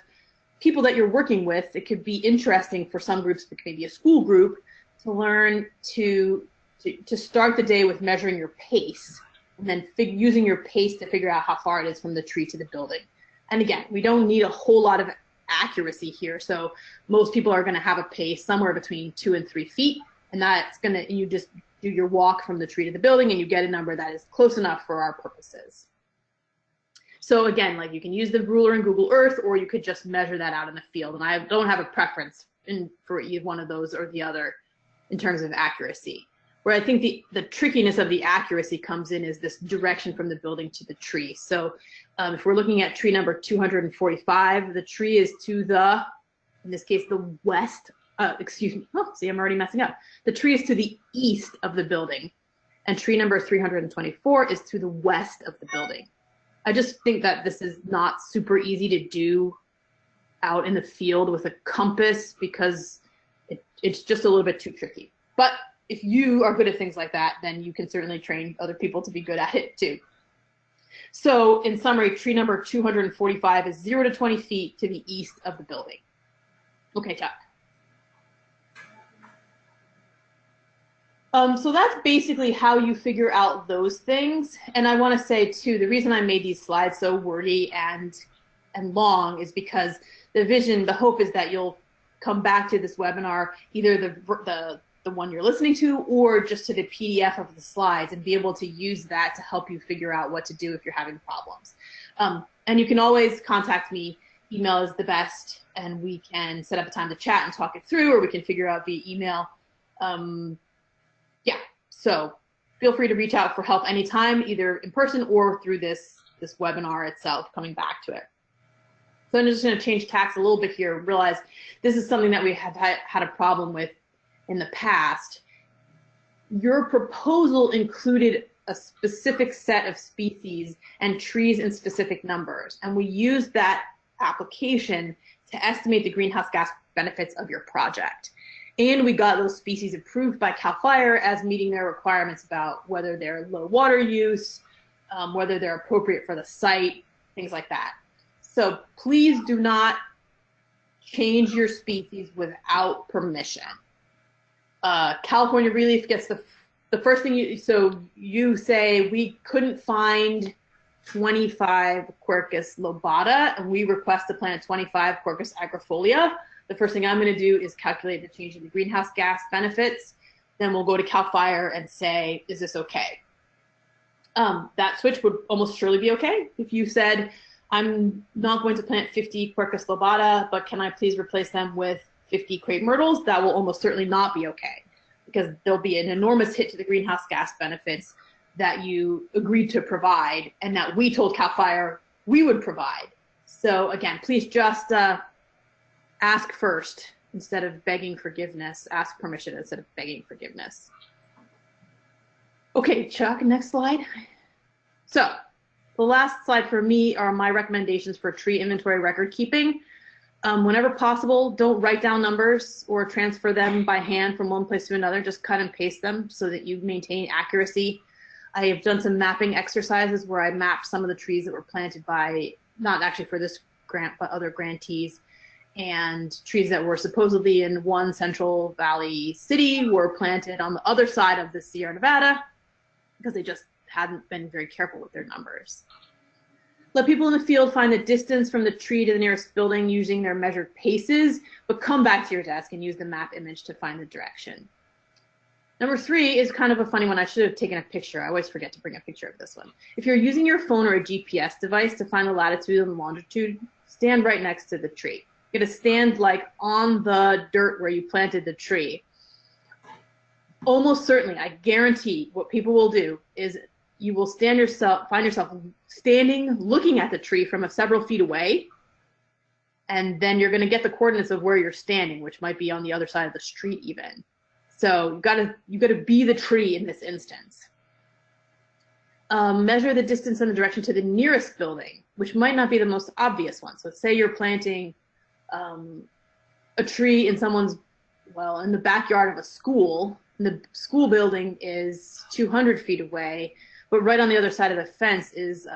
people that you're working with. It could be interesting for some groups, maybe a school group, to learn to to start the day with measuring your pace, and then using your pace to figure out how far it is from the tree to the building. And again, we don't need a whole lot of accuracy here. So most people are going to have a pace somewhere between 2 and 3 feet. And that's going to, you just do your walk from the tree to the building and you get a number that is close enough for our purposes. So again, like you can use the ruler in Google Earth, or you could just measure that out in the field. And I don't have a preference for either one of those or the other in terms of accuracy. Where I think the trickiness of the accuracy comes in is this direction from the building to the tree. So if we're looking at tree number 245, the tree is to the, in this case, the west, excuse me, oh, see, I'm already messing up. The tree is to the east of the building, and tree number 324 is to the west of the building. I just think that this is not super easy to do out in the field with a compass because it's just a little bit too tricky. But if you are good at things like that, then you can certainly train other people to be good at it too. So in summary, tree number 245 is 0 to 20 feet to the east of the building. Okay, Chuck. So that's basically how you figure out those things. And I want to say too, the reason I made these slides so wordy and long is because the hope is that you'll come back to this webinar, either the one you're listening to or just to the PDF of the slides, and be able to use that to help you figure out what to do if you're having problems. And you can always contact me. Email is the best, and we can set up a time to chat and talk it through, or we can figure out via email. Yeah, so feel free to reach out for help anytime, either in person or through this webinar itself, coming back to it. So I'm just going to change tacks a little bit here, realize this is something that we have had a problem with in the past. Your proposal included a specific set of species and trees in specific numbers, and we used that application to estimate the greenhouse gas benefits of your project. And we got those species approved by CAL FIRE as meeting their requirements about whether they're low water use, whether they're appropriate for the site, things like that. So please do not change your species without permission. California ReLeaf gets the first thing you say, we couldn't find 25 Quercus lobata, and we request to plant 25 Quercus agrifolia. The first thing I'm going to do is calculate the change in the greenhouse gas benefits. Then we'll go to CAL FIRE and say, is this okay? That switch would almost surely be okay. If you said, I'm not going to plant 50 Quercus lobata, but can I please replace them with 50 crepe myrtles, that will almost certainly not be okay, because there'll be an enormous hit to the greenhouse gas benefits that you agreed to provide and that we told CAL FIRE we would provide. So again, please just ask first instead of begging forgiveness. Ask permission instead of begging forgiveness. Okay, Chuck, next slide. So the last slide for me are my recommendations for tree inventory record keeping. Whenever possible, don't write down numbers or transfer them by hand from one place to another. Just cut and paste them so that you maintain accuracy. I have done some mapping exercises where I mapped some of the trees that were planted by, not actually for this grant, but other grantees, and trees that were supposedly in one Central Valley city were planted on the other side of the Sierra Nevada because they just hadn't been very careful with their numbers. Let people in the field find the distance from the tree to the nearest building using their measured paces, but come back to your desk and use the map image to find the direction. Number 3 is kind of a funny one. I should have taken a picture. I always forget to bring a picture of this one. If you're using your phone or a GPS device to find the latitude and longitude, stand right next to the tree. You're going to stand like on the dirt where you planted the tree. Almost certainly, I guarantee what people will do is you will find yourself standing looking at the tree from several feet away, and then you're going to get the coordinates of where you're standing, which might be on the other side of the street even. So you got to be the tree in this instance. Measure the distance and the direction to the nearest building, which might not be the most obvious one. So say you're planting a tree in in the backyard of a school, and the school building is 200 feet away, but right on the other side of the fence is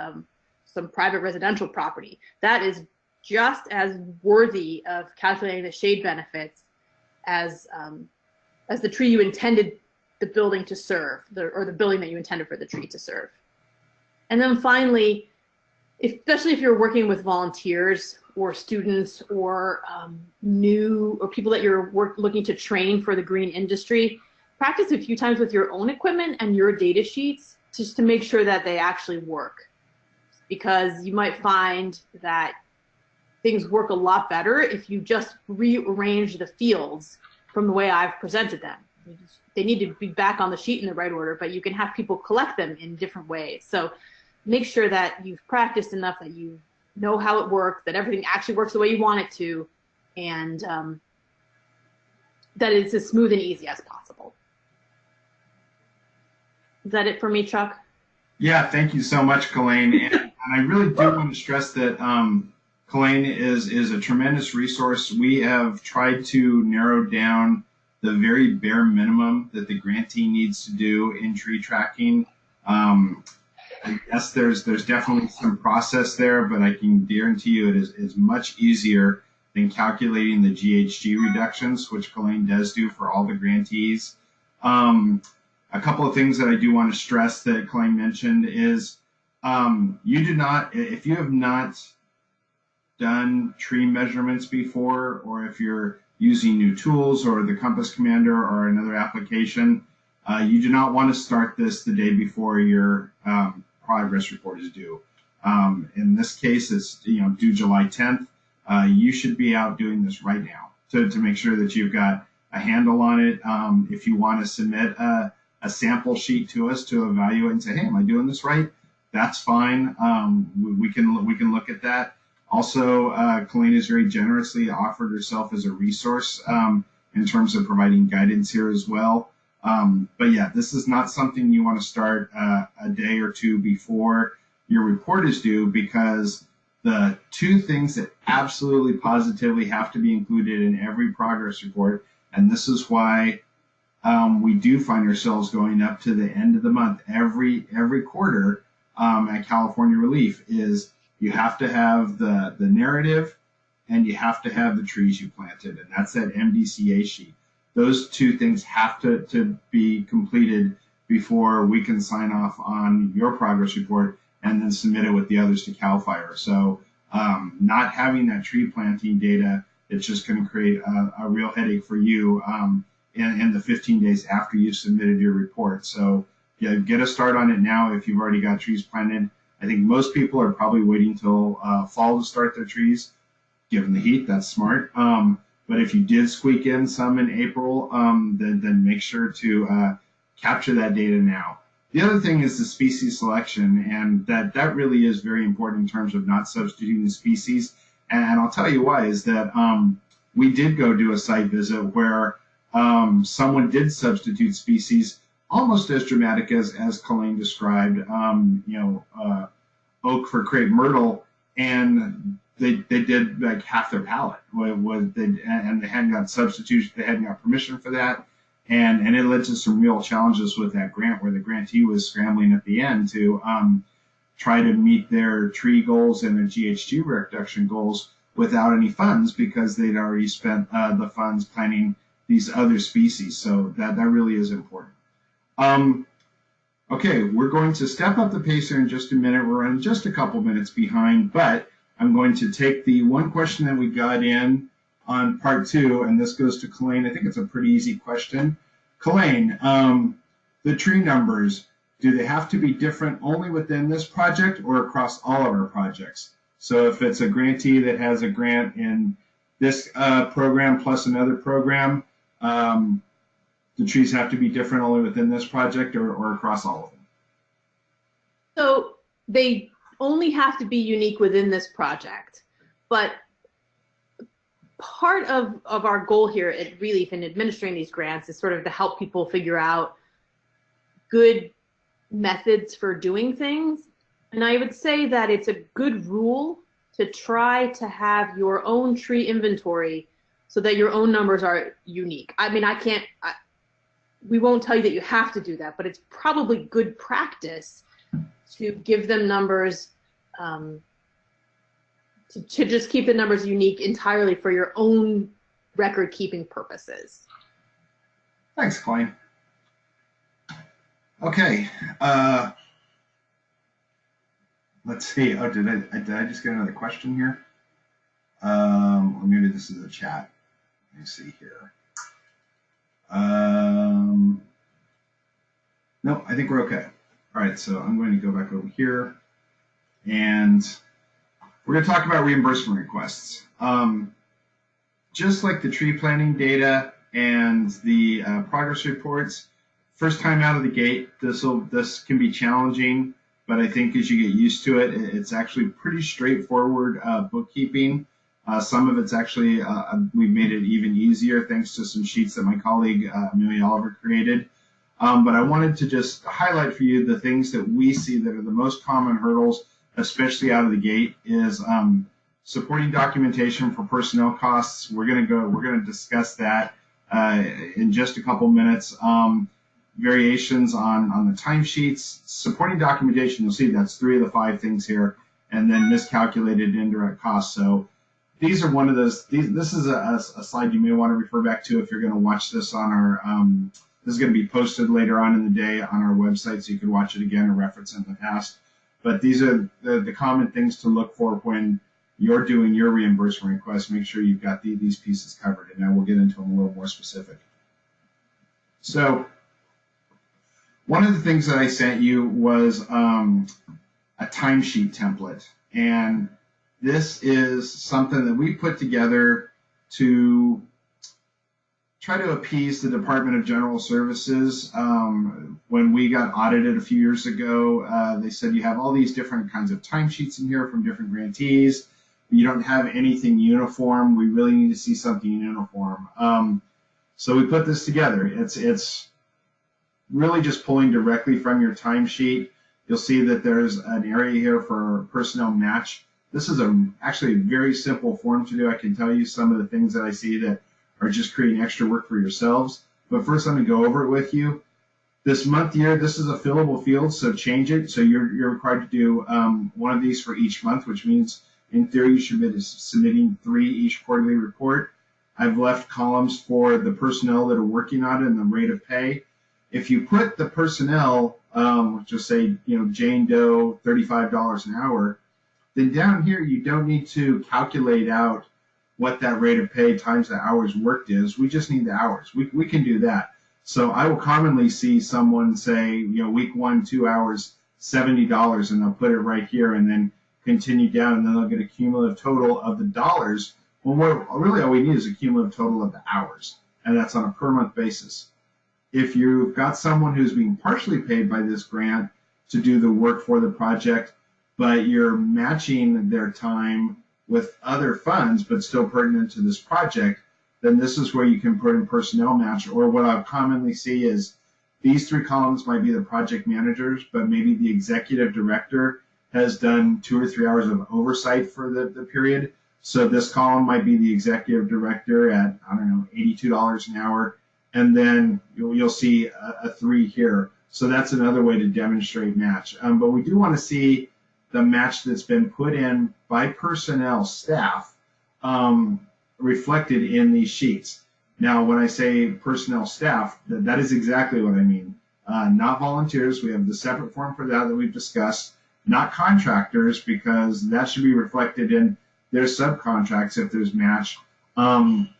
some private residential property. That is just as worthy of calculating the shade benefits as the tree you intended the building to serve, or the building that you intended for the tree to serve. And then finally, especially if you're working with volunteers or students or new or people that you're looking to train for the green industry, practice a few times with your own equipment and your data sheets just to make sure that they actually work. Because you might find that things work a lot better if you just rearrange the fields from the way I've presented them. They need to be back on the sheet in the right order, but you can have people collect them in different ways. So make sure that you've practiced enough that you know how it works, that everything actually works the way you want it to, and that it's as smooth and easy as possible. Is that it for me, Chuck? Yeah, thank you so much, Colleen. And I really do want to stress that Colleen is a tremendous resource. We have tried to narrow down the very bare minimum that the grantee needs to do in tree tracking. Yes, there's definitely some process there, but I can guarantee you it is much easier than calculating the GHG reductions, which Colleen does do for all the grantees. A couple of things that I do want to stress that Colleen mentioned is you do not, if you have not done tree measurements before, or if you're using new tools or the Compass Commander or another application, you do not want to start this the day before your progress report is due. In this case, it's due July 10th. You should be out doing this right now to make sure that you've got a handle on it. If you want to submit a sample sheet to us to evaluate and say, hey, am I doing this right? That's fine. We can look at that. Also, Colleen has very generously offered herself as a resource in terms of providing guidance here as well. But yeah, this is not something you want to start a day or two before your report is due, because the two things that absolutely positively have to be included in every progress report, and this is why we do find ourselves going up to the end of the month every quarter at California ReLeaf, is you have to have the narrative and you have to have the trees you planted, and that's that MDCA sheet. Those two things have to be completed before we can sign off on your progress report and then submit it with the others to CAL FIRE. So not having that tree planting data, it's just going to create a real headache for you in the 15 days after you've submitted your report. So yeah, get a start on it now if you've already got trees planted. I think most people are probably waiting till fall to start their trees, given the heat. That's smart. But if you did squeak in some in April, then make sure to capture that data now. The other thing is the species selection, and that really is very important in terms of not substituting the species. And I'll tell you why, is that we did go do a site visit where someone did substitute species, almost as dramatic as Colleen described, oak for crepe myrtle, and they did like half their pallet, and they hadn't got substitution, they hadn't got permission for that, and it led to some real challenges with that grant, where the grantee was scrambling at the end to try to meet their tree goals and their GHG reduction goals without any funds, because they'd already spent the funds planting these other species. So that really is important. Okay, we're going to step up the pace here in just a minute. We're running just a couple minutes behind, but I'm going to take the one question that we got in on part 2, and this goes to Colleen. I think it's a pretty easy question. Colleen, the tree numbers, do they have to be different only within this project or across all of our projects? So if it's a grantee that has a grant in this program plus another program, the trees have to be different only within this project or across all of them? So they only have to be unique within this project, but part of our goal here at ReLeaf in administering these grants is sort of to help people figure out good methods for doing things. And I would say that it's a good rule to try to have your own tree inventory so that your own numbers are unique. I mean, we won't tell you that you have to do that, but it's probably good practice to give them numbers, to just keep the numbers unique entirely for your own record-keeping purposes. Thanks, Colleen. Okay, let's see. Oh, did I just get another question here? Or maybe this is a chat. Let me see here. No, I think we're okay. All right, so I'm going to go back over here, and we're going to talk about reimbursement requests. Just like the tree planting data and the progress reports, first time out of the gate, this can be challenging, but I think as you get used to it, it's actually pretty straightforward bookkeeping. Some of it's actually, we've made it even easier thanks to some sheets that my colleague Amelia Oliver created. But I wanted to just highlight for you the things that we see that are the most common hurdles, especially out of the gate, is supporting documentation for personnel costs. We're going to discuss that in just a couple minutes. Variations on the timesheets, supporting documentation. You'll see that's 3 of the 5 things here, and then miscalculated indirect costs. So these are one of those. This is a slide you may want to refer back to if you're going to watch this on our. This is going to be posted later on in the day on our website, so you can watch it again or reference it in the past. But these are the common things to look for when you're doing your reimbursement request. Make sure you've got these pieces covered, and then we'll get into them a little more specific. So one of the things that I sent you was a timesheet template, and this is something that we put together to try to appease the Department of General Services. When we got audited a few years ago, they said you have all these different kinds of timesheets in here from different grantees. You don't have anything uniform. We really need to see something uniform. So we put this together. It's really just pulling directly from your timesheet. You'll see that there's an area here for personnel match. This is actually a very simple form to do. I can tell you some of the things that I see that are just creating extra work for yourselves. But first, let me go over it with you. This month year, this is a fillable field, so change it. So you're required to do one of these for each month, which means in theory you should be submitting 3 each quarterly report. I've left columns for the personnel that are working on it and the rate of pay. If you put the personnel, just say, Jane Doe, $35 an hour, then down here you don't need to calculate out what that rate of pay times the hours worked is. We just need the hours. We can do that. So I will commonly see someone say, week 1, 2 hours, $70, and they'll put it right here and then continue down, and then they'll get a cumulative total of the dollars. Well, really all we need is a cumulative total of the hours, and that's on a per month basis. If you've got someone who's being partially paid by this grant to do the work for the project, but you're matching their time with other funds, but still pertinent to this project, then this is where you can put in personnel match. Or what I commonly see is these 3 columns might be the project managers, but maybe the executive director has done 2 or 3 hours of oversight for the period. So this column might be the executive director at, $82 an hour. And then you'll see a 3 here. So that's another way to demonstrate match. But we do want to see the match that's been put in by personnel staff reflected in these sheets. Now, when I say personnel staff, that is exactly what I mean. Not volunteers. We have the separate form for that we've discussed. Not contractors, because that should be reflected in their subcontracts if there's match.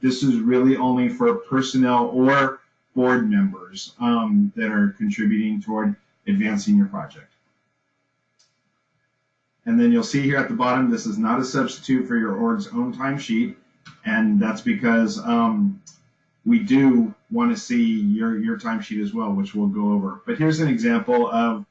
This is really only for personnel or board members that are contributing toward advancing your project. And then you'll see here at the bottom, this is not a substitute for your org's own timesheet, and that's because we do want to see your timesheet as well, which we'll go over. But here's an example of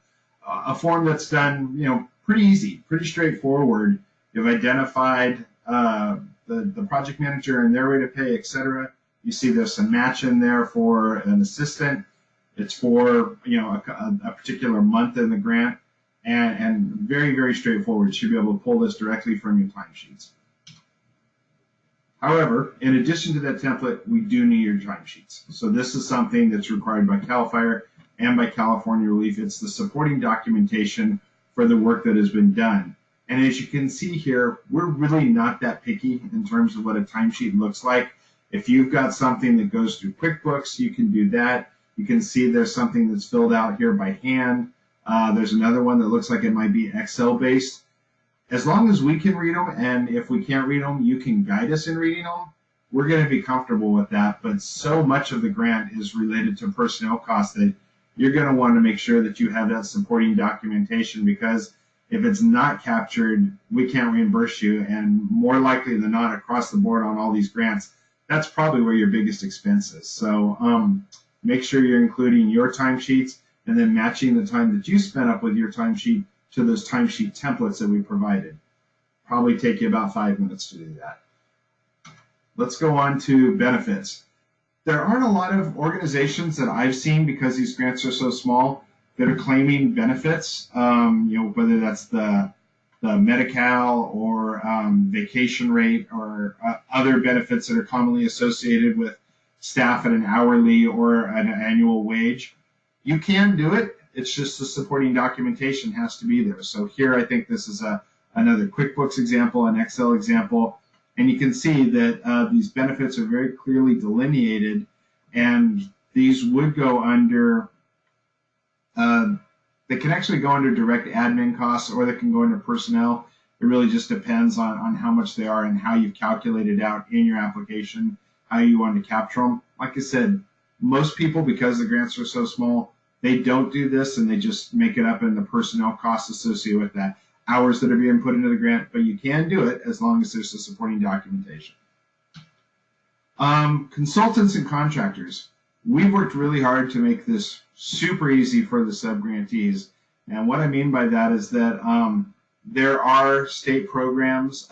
a form that's done, pretty easy, pretty straightforward. You've identified the project manager and their rate of pay, etc. You see there's some match in there for an assistant. It's for a particular month in the grant, and very, very straightforward. You should be able to pull this directly from your timesheets. However, in addition to that template, we do need your timesheets. So this is something that's required by CAL FIRE and by California ReLeaf. It's the supporting documentation for the work that has been done. And as you can see here, we're really not that picky in terms of what a timesheet looks like. If you've got something that goes through QuickBooks, you can do that. You can see there's something that's filled out here by hand. There's another one that looks like it might be Excel based. As long as we can read them, and if we can't read them, you can guide us in reading them, we're going to be comfortable with that. But so much of the grant is related to personnel costs that you're going to want to make sure that you have that supporting documentation, because if it's not captured, we can't reimburse you. And more likely than not, across the board on all these grants, that's probably where your biggest expense is. So make sure you're including your timesheets and then matching the time that you spent up with your timesheet to those timesheet templates that we provided. Probably take you about 5 minutes to do that. Let's go on to benefits. There aren't a lot of organizations that I've seen, because these grants are so small, that are claiming benefits, whether that's the Medi-Cal or vacation rate or other benefits that are commonly associated with staff at an hourly or an annual wage. You can do it. It's just the supporting documentation has to be there. So here I think this is another QuickBooks example, an Excel example, and you can see that these benefits are very clearly delineated, and these would go under, they can actually go under direct admin costs, or they can go under personnel. It really just depends on how much they are and how you've calculated out in your application, how you want to capture them. Like I said, most people, because the grants are so small, they don't do this, and they just make it up in the personnel costs associated with that, hours that are being put into the grant, but you can do it as long as there's the supporting documentation. Consultants and contractors. We've worked really hard to make this super easy for the sub-grantees, and what I mean by that is that there are state programs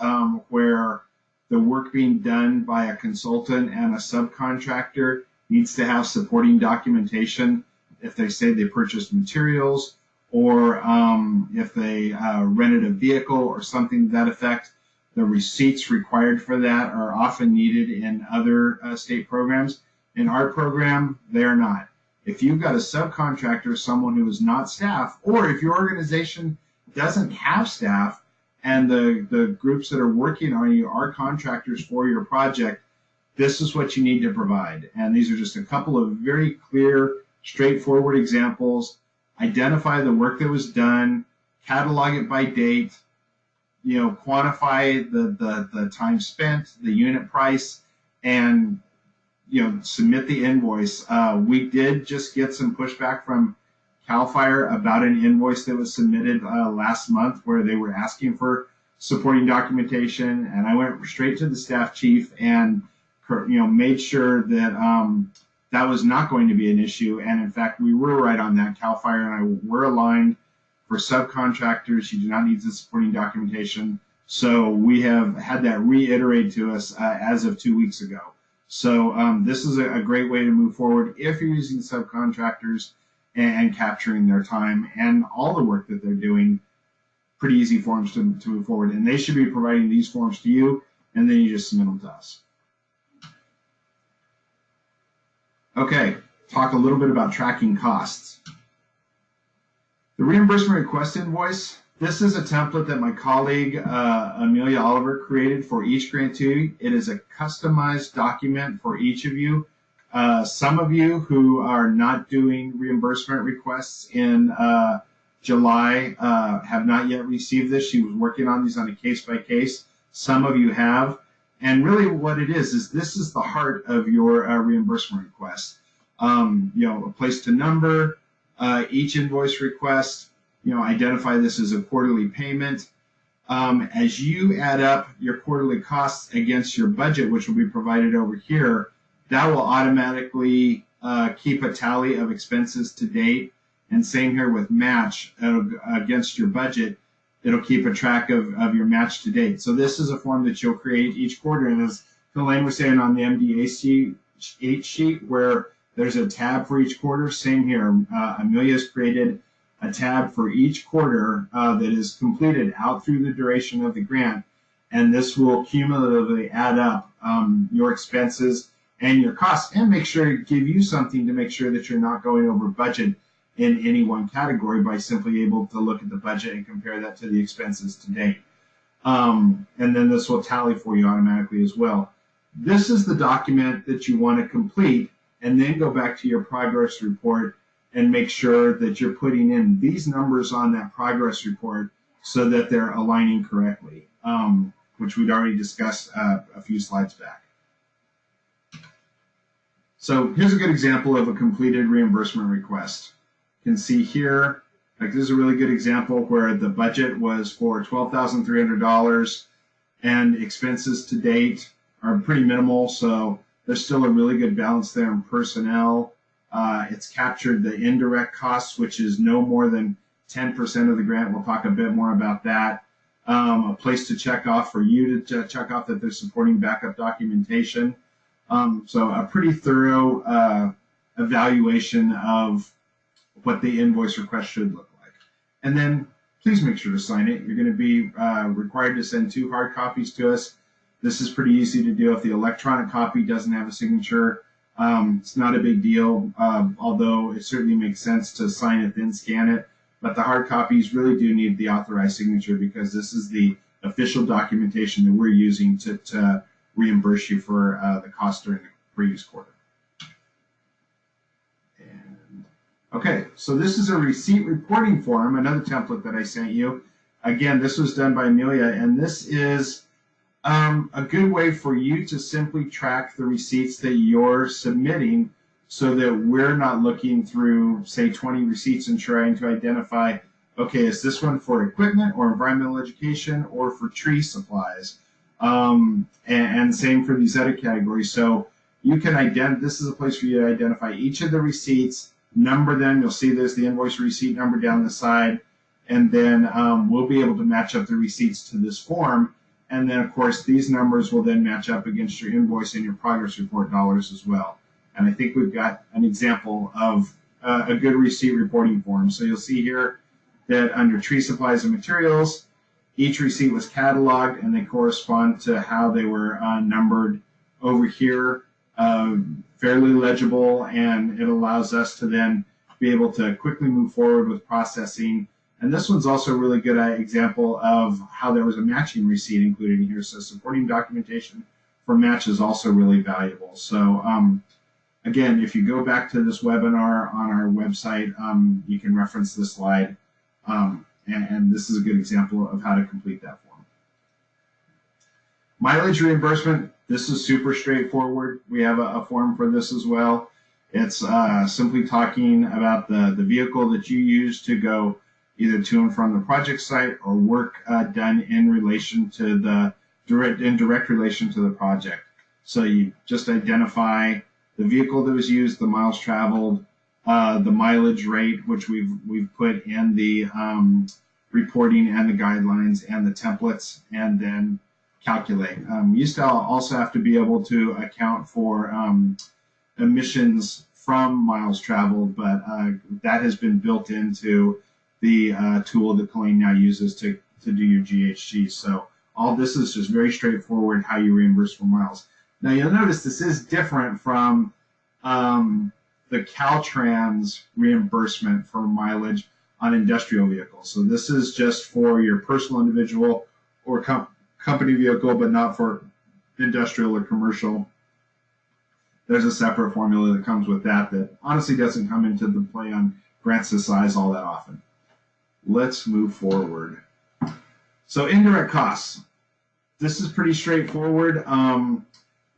where the work being done by a consultant and a subcontractor needs to have supporting documentation if they say they purchased materials, or if they rented a vehicle or something to that effect. The receipts required for that are often needed in other state programs. In our program, they're not. If you've got a subcontractor, someone who is not staff, or if your organization doesn't have staff and the groups that are working on you are contractors for your project, this is what you need to provide. And these are just a couple of very clear, straightforward examples. Identify the work that was done, catalog it by date, quantify the time spent, the unit price, and submit the invoice. We did just get some pushback from CAL FIRE about an invoice that was submitted last month where they were asking for supporting documentation, and I went straight to the staff chief and made sure that that was not going to be an issue. And in fact, we were right on that. CAL FIRE and I were aligned. For subcontractors, you do not need the supporting documentation. So we have had that reiterated to us as of 2 weeks ago. So this is a great way to move forward if you're using subcontractors and capturing their time and all the work that they're doing. Pretty easy forms to move forward. And they should be providing these forms to you, and then you just submit them to us. Okay, talk a little bit about tracking costs. The reimbursement request invoice, this is a template that my colleague Amelia Oliver created for each grantee. It is a customized document for each of you. Some of you who are not doing reimbursement requests in July have not yet received this. She was working on these on a case by case. Some of you have. And really what it is this is the heart of your reimbursement request. A place to number each invoice request, identify this as a quarterly payment. As you add up your quarterly costs against your budget, which will be provided over here, that will automatically keep a tally of expenses to date. And same here with match against your budget. It'll keep a track of your match to date. So this is a form that you'll create each quarter. And as Elaine was saying on the MDAC sheet, where there's a tab for each quarter, same here. Amelia's created a tab for each quarter that is completed out through the duration of the grant. And this will cumulatively add up your expenses and your costs, and make sure to give you something to make sure that you're not going over budget in any one category by simply able to look at the budget and compare that to the expenses to date. And then this will tally for you automatically as well. This is the document that you want to complete and then go back to your progress report and make sure that you're putting in these numbers on that progress report so that they're aligning correctly, which we'd already discussed a few slides back. So here's a good example of a completed reimbursement request. You can see here, like this is a really good example where the budget was for $12,300 and expenses to date are pretty minimal, so there's still a really good balance there in personnel. It's captured the indirect costs, which is no more than 10% of the grant. We'll talk a bit more about that. A place to check off for you to check off that they're supporting backup documentation. So a pretty thorough evaluation of what the invoice request should look like. And then please make sure to sign it. You're going to be required to send 2 hard copies to us. This is pretty easy to do. If the electronic copy doesn't have a signature, it's not a big deal, although it certainly makes sense to sign it, then scan it. But the hard copies really do need the authorized signature because this is the official documentation that we're using to reimburse you for the cost during the previous quarter. And, okay, so this is a receipt reporting form, another template that I sent you. Again, this was done by Amelia, and this is a good way for you to simply track the receipts that you're submitting so that we're not looking through, say, 20 receipts and trying to identify, okay, is this one for equipment or environmental education or for tree supplies? And same for these other categories. So you can this is a place for you to identify each of the receipts, number them. You'll see there's the invoice receipt number down the side, and then we'll be able to match up the receipts to this form. And then, of course, these numbers will then match up against your invoice and your progress report dollars as well. And I think we've got an example of a good receipt reporting form. So you'll see here that under tree supplies and materials, each receipt was cataloged and they correspond to how they were numbered over here. Fairly legible, and it allows us to then be able to quickly move forward with processing. And this one's also a really good example of how there was a matching receipt included in here. So supporting documentation for match is also really valuable. So again, if you go back to this webinar on our website, you can reference this slide. And this is a good example of how to complete that form. Mileage reimbursement, this is super straightforward. We have a form for this as well. It's simply talking about the vehicle that you use to go either to and from the project site or work done in relation to the direct relation to the project. So you just identify the vehicle that was used, the miles traveled, the mileage rate, which we've put in the reporting and the guidelines and the templates, and then calculate. You used to also have to be able to account for emissions from miles traveled, but that has been built into the tool that Colleen now uses to do your GHG. So all this is just very straightforward how you reimburse for miles. Now you'll notice this is different from the Caltrans reimbursement for mileage on industrial vehicles. So this is just for your personal, individual, or company vehicle, but not for industrial or commercial. There's a separate formula that comes with that honestly doesn't come into the play on grants this size all that often. Let's move forward. So indirect costs. This is pretty straightforward.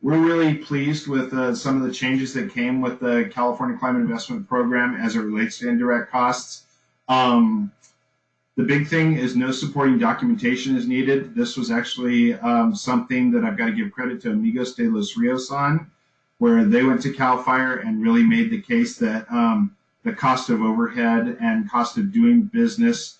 We're really pleased with some of the changes that came with the California Climate Investment Program as it relates to indirect costs. The big thing is no supporting documentation is needed. This was actually something that I've got to give credit to Amigos de los Rios on, where they went to CAL FIRE and really made the case that the cost of overhead and cost of doing business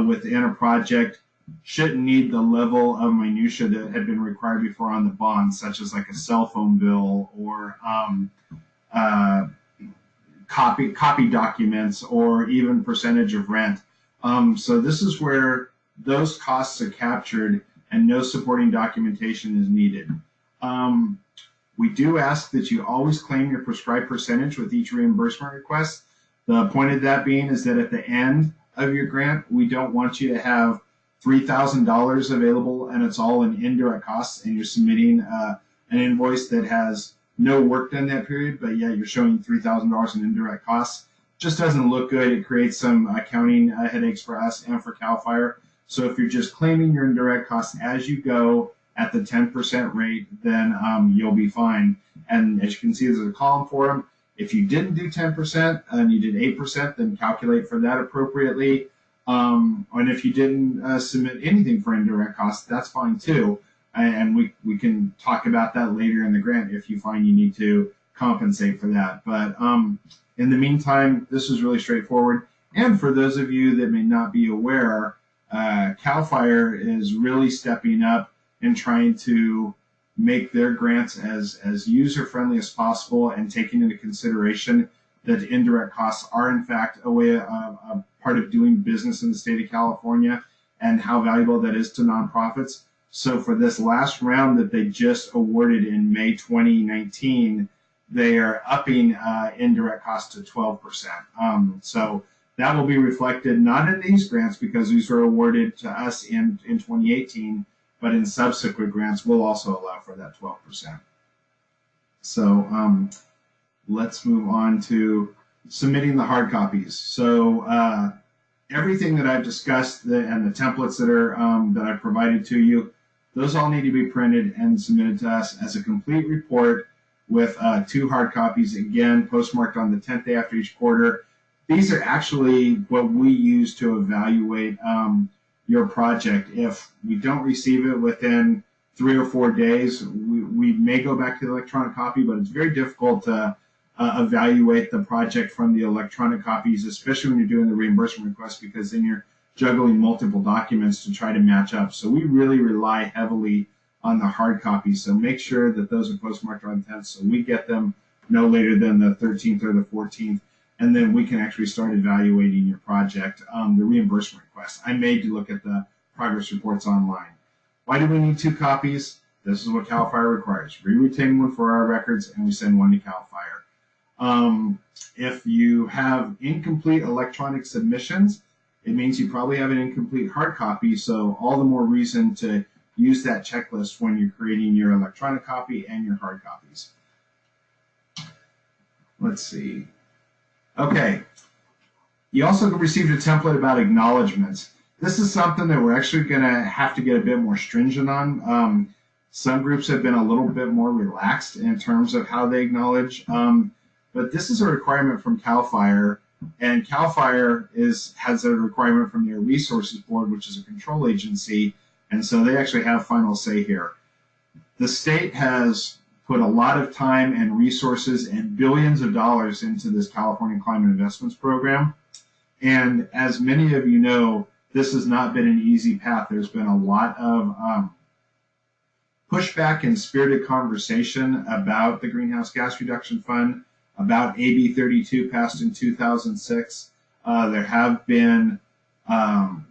within a project shouldn't need the level of minutia that had been required before on the bond, such as like a cell phone bill or copy documents or even percentage of rent. So this is where those costs are captured and no supporting documentation is needed. We do ask that you always claim your prescribed percentage with each reimbursement request. The point of that being is that at the end of your grant, we don't want you to have $3,000 available and it's all in indirect costs and you're submitting an invoice that has no work done that period, but yet you're showing $3,000 in indirect costs. Just doesn't look good. It creates some accounting headaches for us and for CAL FIRE. So if you're just claiming your indirect costs as you go at the 10% rate, then you'll be fine. And as you can see, there's a column for them. If you didn't do 10% and you did 8%, then calculate for that appropriately. And if you didn't submit anything for indirect costs, that's fine too. And we can talk about that later in the grant if you find you need to compensate for that. But in the meantime, this is really straightforward. And for those of you that may not be aware, CAL FIRE is really stepping up and trying to make their grants as user-friendly as possible and taking into consideration that indirect costs are in fact a part of doing business in the state of California and how valuable that is to nonprofits. So for this last round that they just awarded in May 2019, they are upping indirect costs to 12%. So that will be reflected not in these grants because these were awarded to us in 2018, but in subsequent grants we'll also allow for that 12%. So let's move on to submitting the hard copies. So everything that I've discussed and the templates that are that I've provided to you, those all need to be printed and submitted to us as a complete report with 2 hard copies, again, postmarked on the 10th day after each quarter. These are actually what we use to evaluate your project. If we don't receive it within 3 or 4 days, we may go back to the electronic copy, but it's very difficult to evaluate the project from the electronic copies, especially when you're doing the reimbursement request, because then you're juggling multiple documents to try to match up. So we really rely heavily on the hard copies. So make sure that those are postmarked on the 10th so we get them no later than the 13th or the 14th. And then we can actually start evaluating your project, the reimbursement request. I made you look at the progress reports online. Why do we need 2 copies? This is what CAL FIRE requires. We retain one for our records and we send one to CAL FIRE. If you have incomplete electronic submissions, it means you probably have an incomplete hard copy, so all the more reason to use that checklist when you're creating your electronic copy and your hard copies. Let's see. Okay. You also received a template about acknowledgments. This is something that we're actually going to have to get a bit more stringent on. Some groups have been a little bit more relaxed in terms of how they acknowledge, but this is a requirement from CAL FIRE. And CAL FIRE has a requirement from their resources board, which is a control agency, and so they actually have final say here. The state has put a lot of time and resources and billions of dollars into this California Climate Investments Program, and as many of you know, this has not been an easy path. There's been a lot of pushback and spirited conversation about the Greenhouse Gas Reduction Fund, about AB 32 passed in 2006. There have been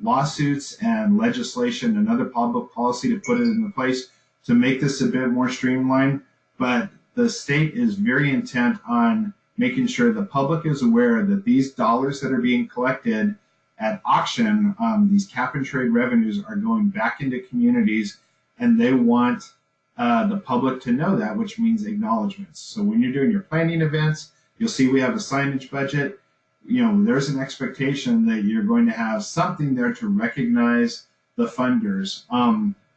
lawsuits and legislation and other public policy to put it into place to make this a bit more streamlined, but the state is very intent on making sure the public is aware that these dollars that are being collected at auction, these cap and trade revenues are going back into communities, and they want the public to know that, which means acknowledgments. So when you're doing your planning events, you'll see we have a signage budget. You know, there's an expectation that you're going to have something there to recognize the funders.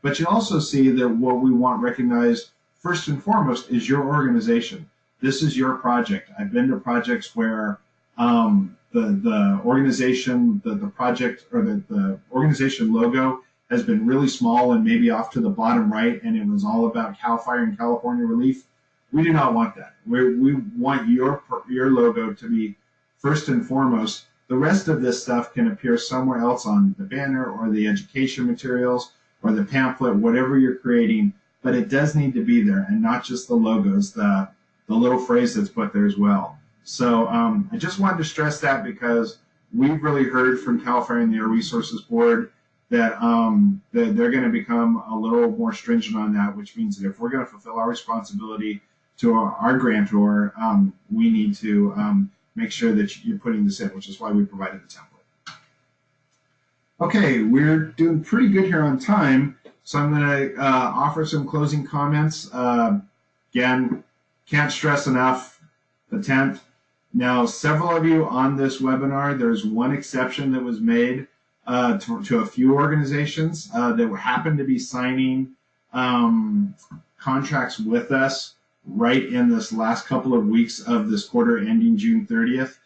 But you also see that what we want recognized first and foremost is your organization. This is your project. I've been to projects where the organization, the project or the organization logo has been really small and maybe off to the bottom right, and it was all about CAL FIRE and California ReLeaf. We do not want that. We want your logo to be first and foremost. The rest of this stuff can appear somewhere else on the banner or the education materials or the pamphlet, whatever you're creating, but it does need to be there, and not just the logos, the little phrase that's put there as well. So I just wanted to stress that because we've really heard from CAL FIRE and their resources board that they're going to become a little more stringent on that, which means that if we're going to fulfill our responsibility to our grantor, we need to make sure that you're putting this in, which is why we provided the template. Okay, we're doing pretty good here on time, so I'm going to offer some closing comments. Again, can't stress enough, the 10th. Now, several of you on this webinar, there's one exception that was made to a few organizations that happened to be signing contracts with us right in this last couple of weeks of this quarter ending June 30th.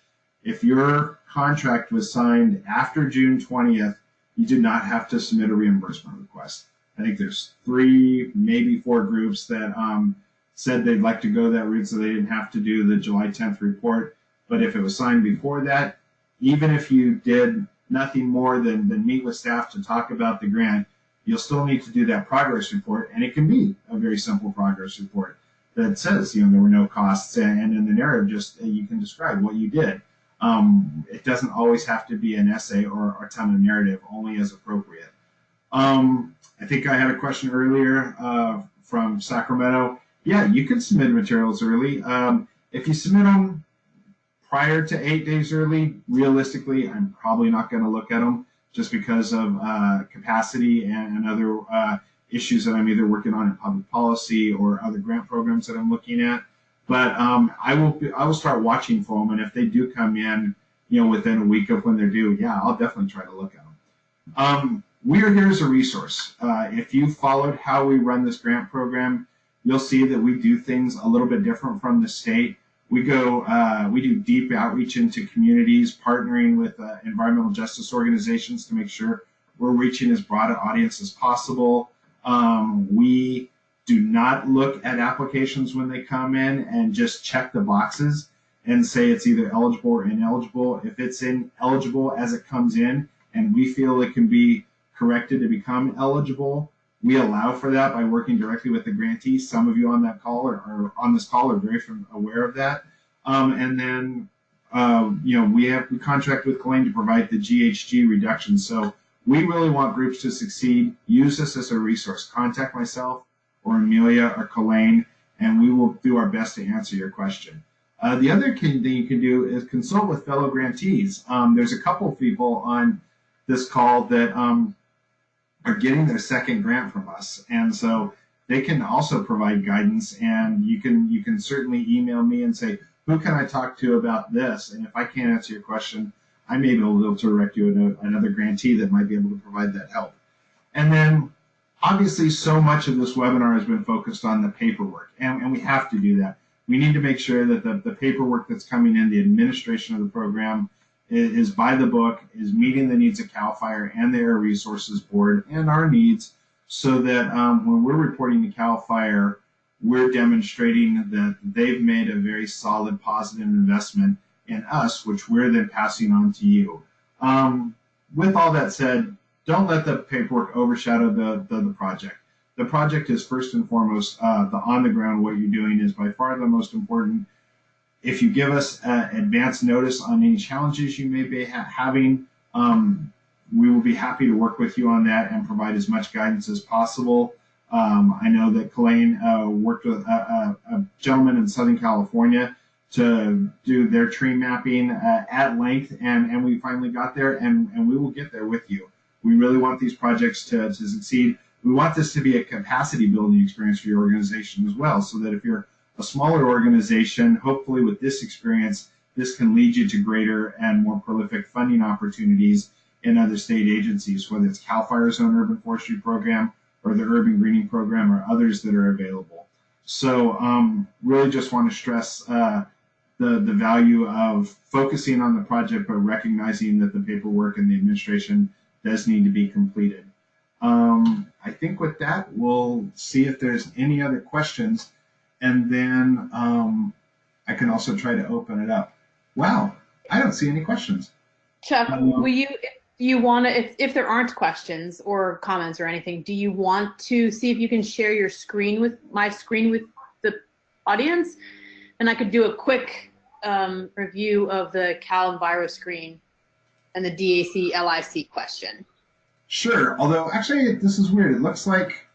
If your contract was signed after June 20th, you did not have to submit a reimbursement request. I think there's 3, maybe 4 groups that said they'd like to go that route so they didn't have to do the July 10th report. But if it was signed before that, even if you did nothing more than meet with staff to talk about the grant, you'll still need to do that progress report, and it can be a very simple progress report that says, there were no costs, and in the narrative, just you can describe what you did. It doesn't always have to be an essay or a ton of narrative, only as appropriate. I think I had a question earlier from Sacramento. Yeah, you can submit materials early. If you submit them prior to 8 days early, realistically, I'm probably not going to look at them just because of capacity and other issues that I'm either working on in public policy or other grant programs that I'm looking at. But I will start watching for them, and if they do come in, within a week of when they're due, yeah, I'll definitely try to look at them. We are here as a resource. If you followed how we run this grant program, you'll see that we do things a little bit different from the state. We do deep outreach into communities, partnering with environmental justice organizations to make sure we're reaching as broad an audience as possible. We do not look at applications when they come in and just check the boxes and say it's either eligible or ineligible. If it's ineligible as it comes in and we feel it can be corrected to become eligible, we allow for that by working directly with the grantee. Some of you on that call or on this call are very aware of that. And then, we contract with Colleen to provide the GHG reduction. So we really want groups to succeed. Use this as a resource. Contact myself or Amelia or Colleen, and we will do our best to answer your question. The other thing you can do is consult with fellow grantees. There's a couple of people on this call that are getting their second grant from us, and so they can also provide guidance. And you can certainly email me and say, who can I talk to about this? And if I can't answer your question, I may be able to direct you to another grantee that might be able to provide that help. And then, obviously, so much of this webinar has been focused on the paperwork, and we have to do that. We need to make sure that the paperwork that's coming in, the administration of the program, is by the book, is meeting the needs of CAL FIRE and the Air Resources Board and our needs, so that when we're reporting to CAL FIRE, we're demonstrating that they've made a very solid, positive investment in us, which we're then passing on to you. With all that said, don't let the paperwork overshadow the project. The project is first and foremost the on the ground. What you're doing is by far the most important. If you give us advance notice on any challenges you may be having, we will be happy to work with you on that and provide as much guidance as possible. I know that Colleen worked with a gentleman in Southern California to do their tree mapping at length, and we finally got there, and we will get there with you. We really want these projects to succeed. We want this to be a capacity building experience for your organization as well, so that if you're a smaller organization, hopefully with this experience, this can lead you to greater and more prolific funding opportunities in other state agencies, whether it's CAL FIRE's own urban forestry program or the urban greening program or others that are available. So really just want to stress the value of focusing on the project, but recognizing that the paperwork and the administration does need to be completed. I think with that, we'll see if there's any other questions, and then I can also try to open it up. Wow, I don't see any questions. Chuck, will you want to, if there aren't questions or comments or anything, do you want to see if you can share your screen with my screen with the audience? And I could do a quick review of the Cal Enviro screen and the DAC LIC question. Sure, although actually this is weird. It looks like,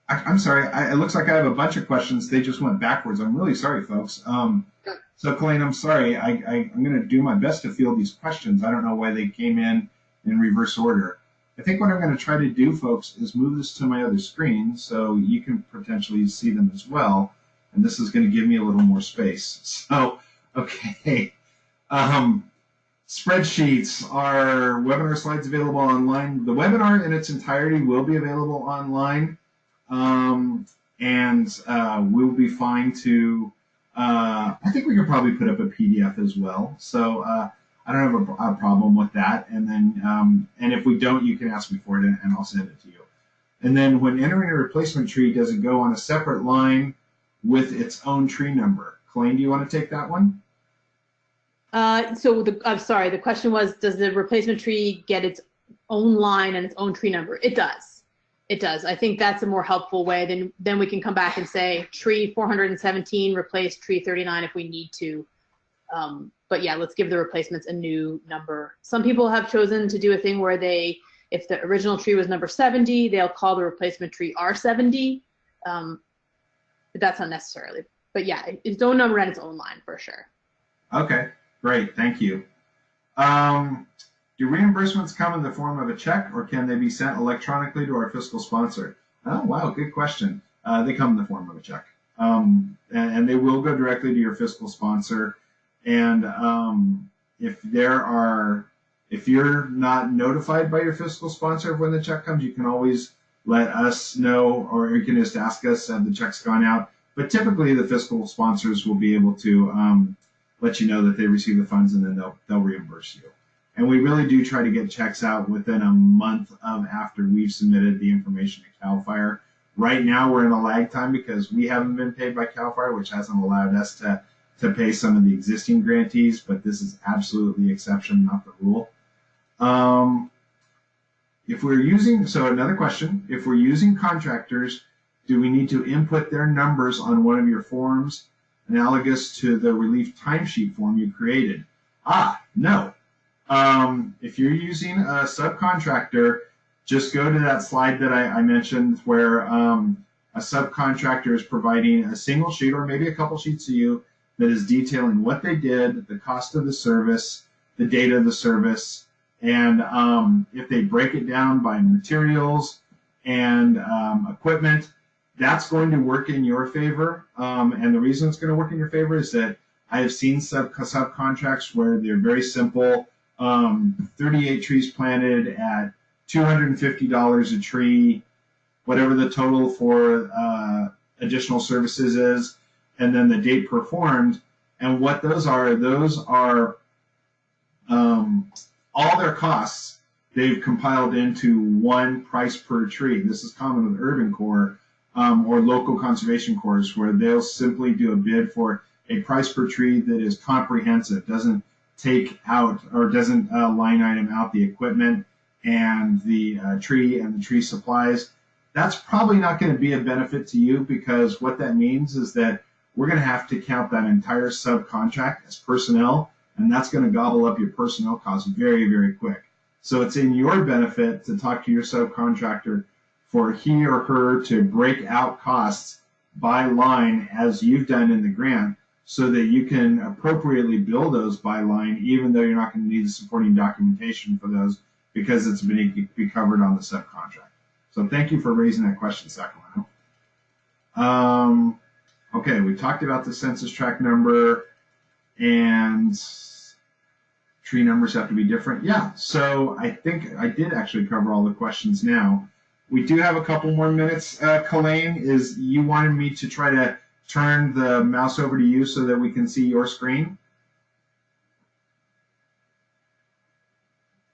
I'm sorry, it looks like I have a bunch of questions. They just went backwards. I'm really sorry, folks. So Colleen, I'm sorry. I'm going to do my best to field these questions. I don't know why they came in reverse order. I think what I'm going to try to do, folks, is move this to my other screen so you can potentially see them as well. and this is going to give me a little more space. So, okay. Spreadsheets are webinar slides available online. The webinar in its entirety will be available online, and we'll be fine to, I think we could probably put up a PDF as well. So I don't have a problem with that. And then, and if we don't, you can ask me for it and I'll send it to you. And then when entering a replacement tree, does it go on a separate line with its own tree number? Colleen, do you want to take that one? I'm sorry, the question was, does the replacement tree get its own line and its own tree number? It does. It does. I think that's a more helpful way. Then we can come back and say tree 417 replace tree 39 if we need to. But yeah, let's give the replacements a new number. Some people have chosen to do a thing where if the original tree was number 70, they'll call the replacement tree R70. But that's not necessarily. But yeah, its own number and its own line for sure. Okay. Great, thank you. Do reimbursements come in the form of a check, or can they be sent electronically to our fiscal sponsor? Oh, wow, good question. They come in the form of a check, and they will go directly to your fiscal sponsor. And if you're not notified by your fiscal sponsor of when the check comes, you can always let us know, or you can just ask us, have the check's gone out. But typically, the fiscal sponsors will be able to let you know that they receive the funds, and then they'll reimburse you. And we really do try to get checks out within a month of after we've submitted the information to CAL FIRE. Right now we're in a lag time because we haven't been paid by CAL FIRE, which hasn't allowed us to pay some of the existing grantees, but this is absolutely the exception, not the rule. Another question, if we're using contractors, do we need to input their numbers on one of your forms analogous to the ReLeaf timesheet form you created? No. If you're using a subcontractor, just go to that slide that I mentioned where a subcontractor is providing a single sheet or maybe a couple sheets to you that is detailing what they did, the cost of the service, the date of the service, and if they break it down by materials and equipment, that's going to work in your favor. And the reason it's going to work in your favor is that I have seen subcontracts where they're very simple, 38 trees planted at $250 a tree, whatever the total for additional services is, and then the date performed. And what those are all their costs they've compiled into one price per tree. This is common with Urban Corps or local conservation corps, where they'll simply do a bid for a price per tree that is comprehensive, doesn't take out or doesn't line item out the equipment and the tree and the tree supplies. That's probably not going to be a benefit to you, because what that means is that we're going to have to count that entire subcontract as personnel, and that's going to gobble up your personnel costs very, very quick. So it's in your benefit to talk to your subcontractor for he or her to break out costs by line as you've done in the grant, so that you can appropriately bill those by line, even though you're not going to need the supporting documentation for those, because it's going to be covered on the subcontract. So thank you for raising that question, Sacramento. Okay, we talked about the census tract number, and tree numbers have to be different. Yeah, so I think I did actually cover all the questions now. We do have a couple more minutes. Colleen, you wanted me to try to turn the mouse over to you so that we can see your screen?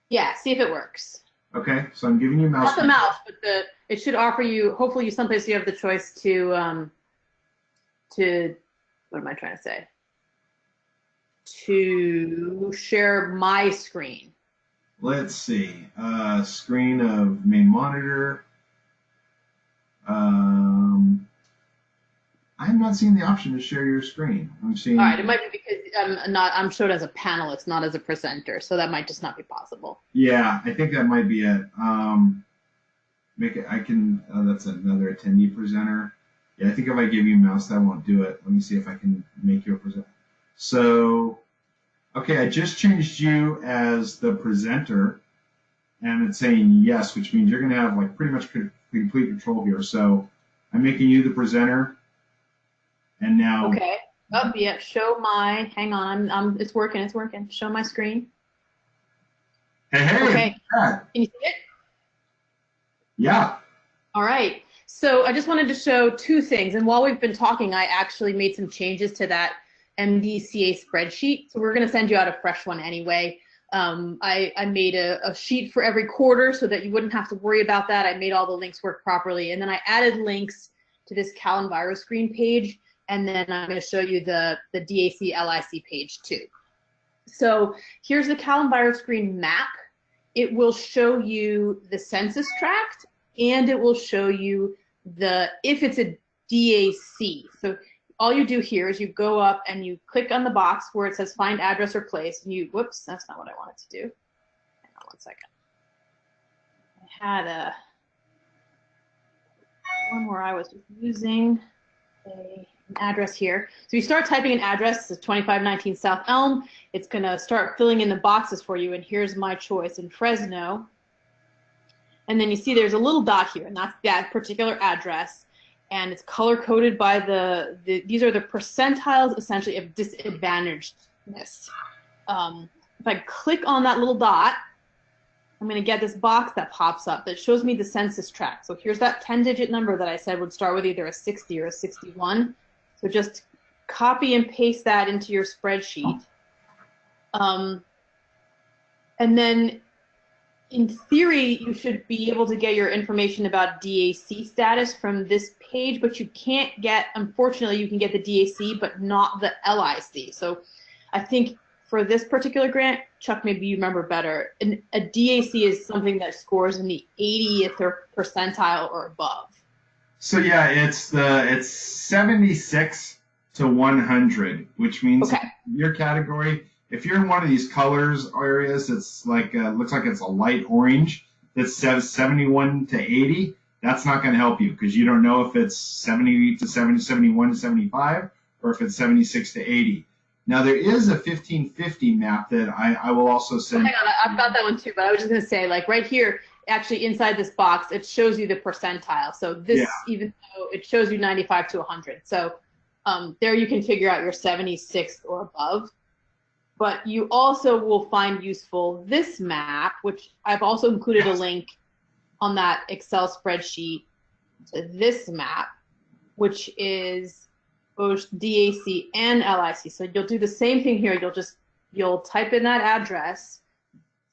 Yeah, see if it works. Okay, so I'm giving you mouse. Not the mouse, but it should offer you, hopefully someplace you have the choice to what am I trying to say? To share my screen. Let's see, screen of main monitor. I'm not seeing the option to share your screen. I'm seeing. All right, it might be because I'm showed as a panelist, not as a presenter, so that might just not be possible. Yeah, I think that might be it. Make it. I can. That's another attendee presenter. Yeah, I think if I give you a mouse, that won't do it. Let me see if I can make you a presenter. So, okay, I just changed you as the presenter, and it's saying yes, which means you're going to have like pretty much complete control here. So I'm making you the presenter. And now. Okay. Oh, yeah. Show my. Hang on. It's working. It's working. Show my screen. Hey. Okay. Can you see it? Yeah. All right. So I just wanted to show two things. And while we've been talking, I actually made some changes to that MDCA spreadsheet. So we're going to send you out a fresh one anyway. I made a sheet for every quarter so that you wouldn't have to worry about that. I made all the links work properly. And then I added links to this CalEnviro screen page. And then I'm going to show you the DAC LIC page too. So here's the CalEnviro screen map. It will show you the census tract, and it will show you if it's a DAC. So all you do here is you go up and you click on the box where it says find address or place, and whoops, that's not what I wanted to do. Hang on one second. I had one where I was using an address here. So you start typing an address, it's 2519 South Elm. It's gonna start filling in the boxes for you, and here's my choice in Fresno. And then you see there's a little dot here, and that's that particular address. And it's color coded by these are the percentiles essentially of disadvantagedness. If I click on that little dot, I'm going to get this box that pops up that shows me the census tract. So here's that 10-digit number that I said would start with either a 60 or a 61. So just copy and paste that into your spreadsheet. And then in theory, you should be able to get your information about DAC status from this page, but you can't get, unfortunately, you can get the DAC, but not the LIC. So I think for this particular grant, Chuck, maybe you remember better, a DAC is something that scores in the 80th percentile or above. So yeah, it's 76 to 100, which means your category, if you're in one of these colors areas, it's like looks like it's a light orange that says 71 to 80. That's not going to help you because you don't know if it's 70 to 70, 71 to 75, or if it's 76 to 80. Now there is a 1550 map that I will also send. Hang on, I've got that one too, but I was just going to say, like right here, actually inside this box, it shows you the percentile. So this, even though it shows you 95 to 100. So there you can figure out your 76th or above. But you also will find useful this map, which I've also included a link on that Excel spreadsheet to this map, which is both DAC and LIC. So you'll do the same thing here. You'll type in that address,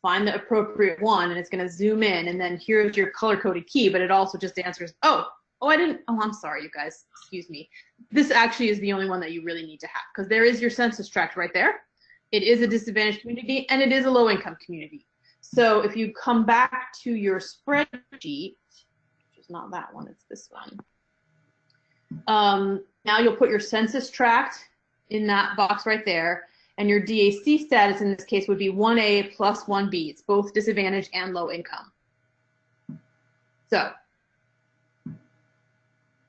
find the appropriate one, and it's going to zoom in. And then here's your color-coded key, but it also just answers, I'm sorry, you guys, excuse me. This actually is the only one that you really need to have because there is your census tract right there. It is a disadvantaged community, and it is a low-income community. So if you come back to your spreadsheet, which is not that one, it's this one. Now you'll put your census tract in that box right there, and your DAC status in this case would be 1A plus 1B. It's both disadvantaged and low income. So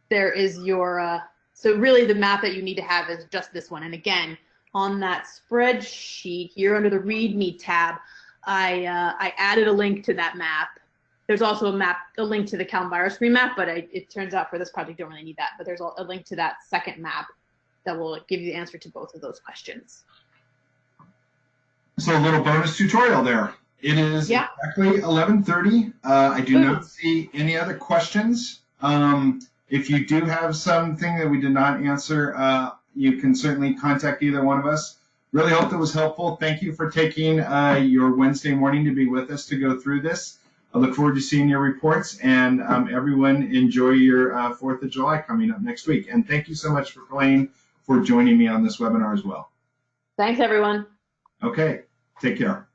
there is your, so really the map that you need to have is just this one. And again, on that spreadsheet here under the README tab, I added a link to that map. There's also a link to the CalEnviro screen map, but it turns out for this project you don't really need that. But there's a link to that second map that will give you the answer to both of those questions. So a little bonus tutorial there. It is exactly 11:30. I do not see any other questions. If you do have something that we did not answer, you can certainly contact either one of us. Really hope that was helpful. Thank you for taking your Wednesday morning to be with us to go through this. I look forward to seeing your reports, and everyone enjoy your 4th of July coming up next week. And thank you so much for joining me on this webinar as well. Thanks, everyone. Okay, take care.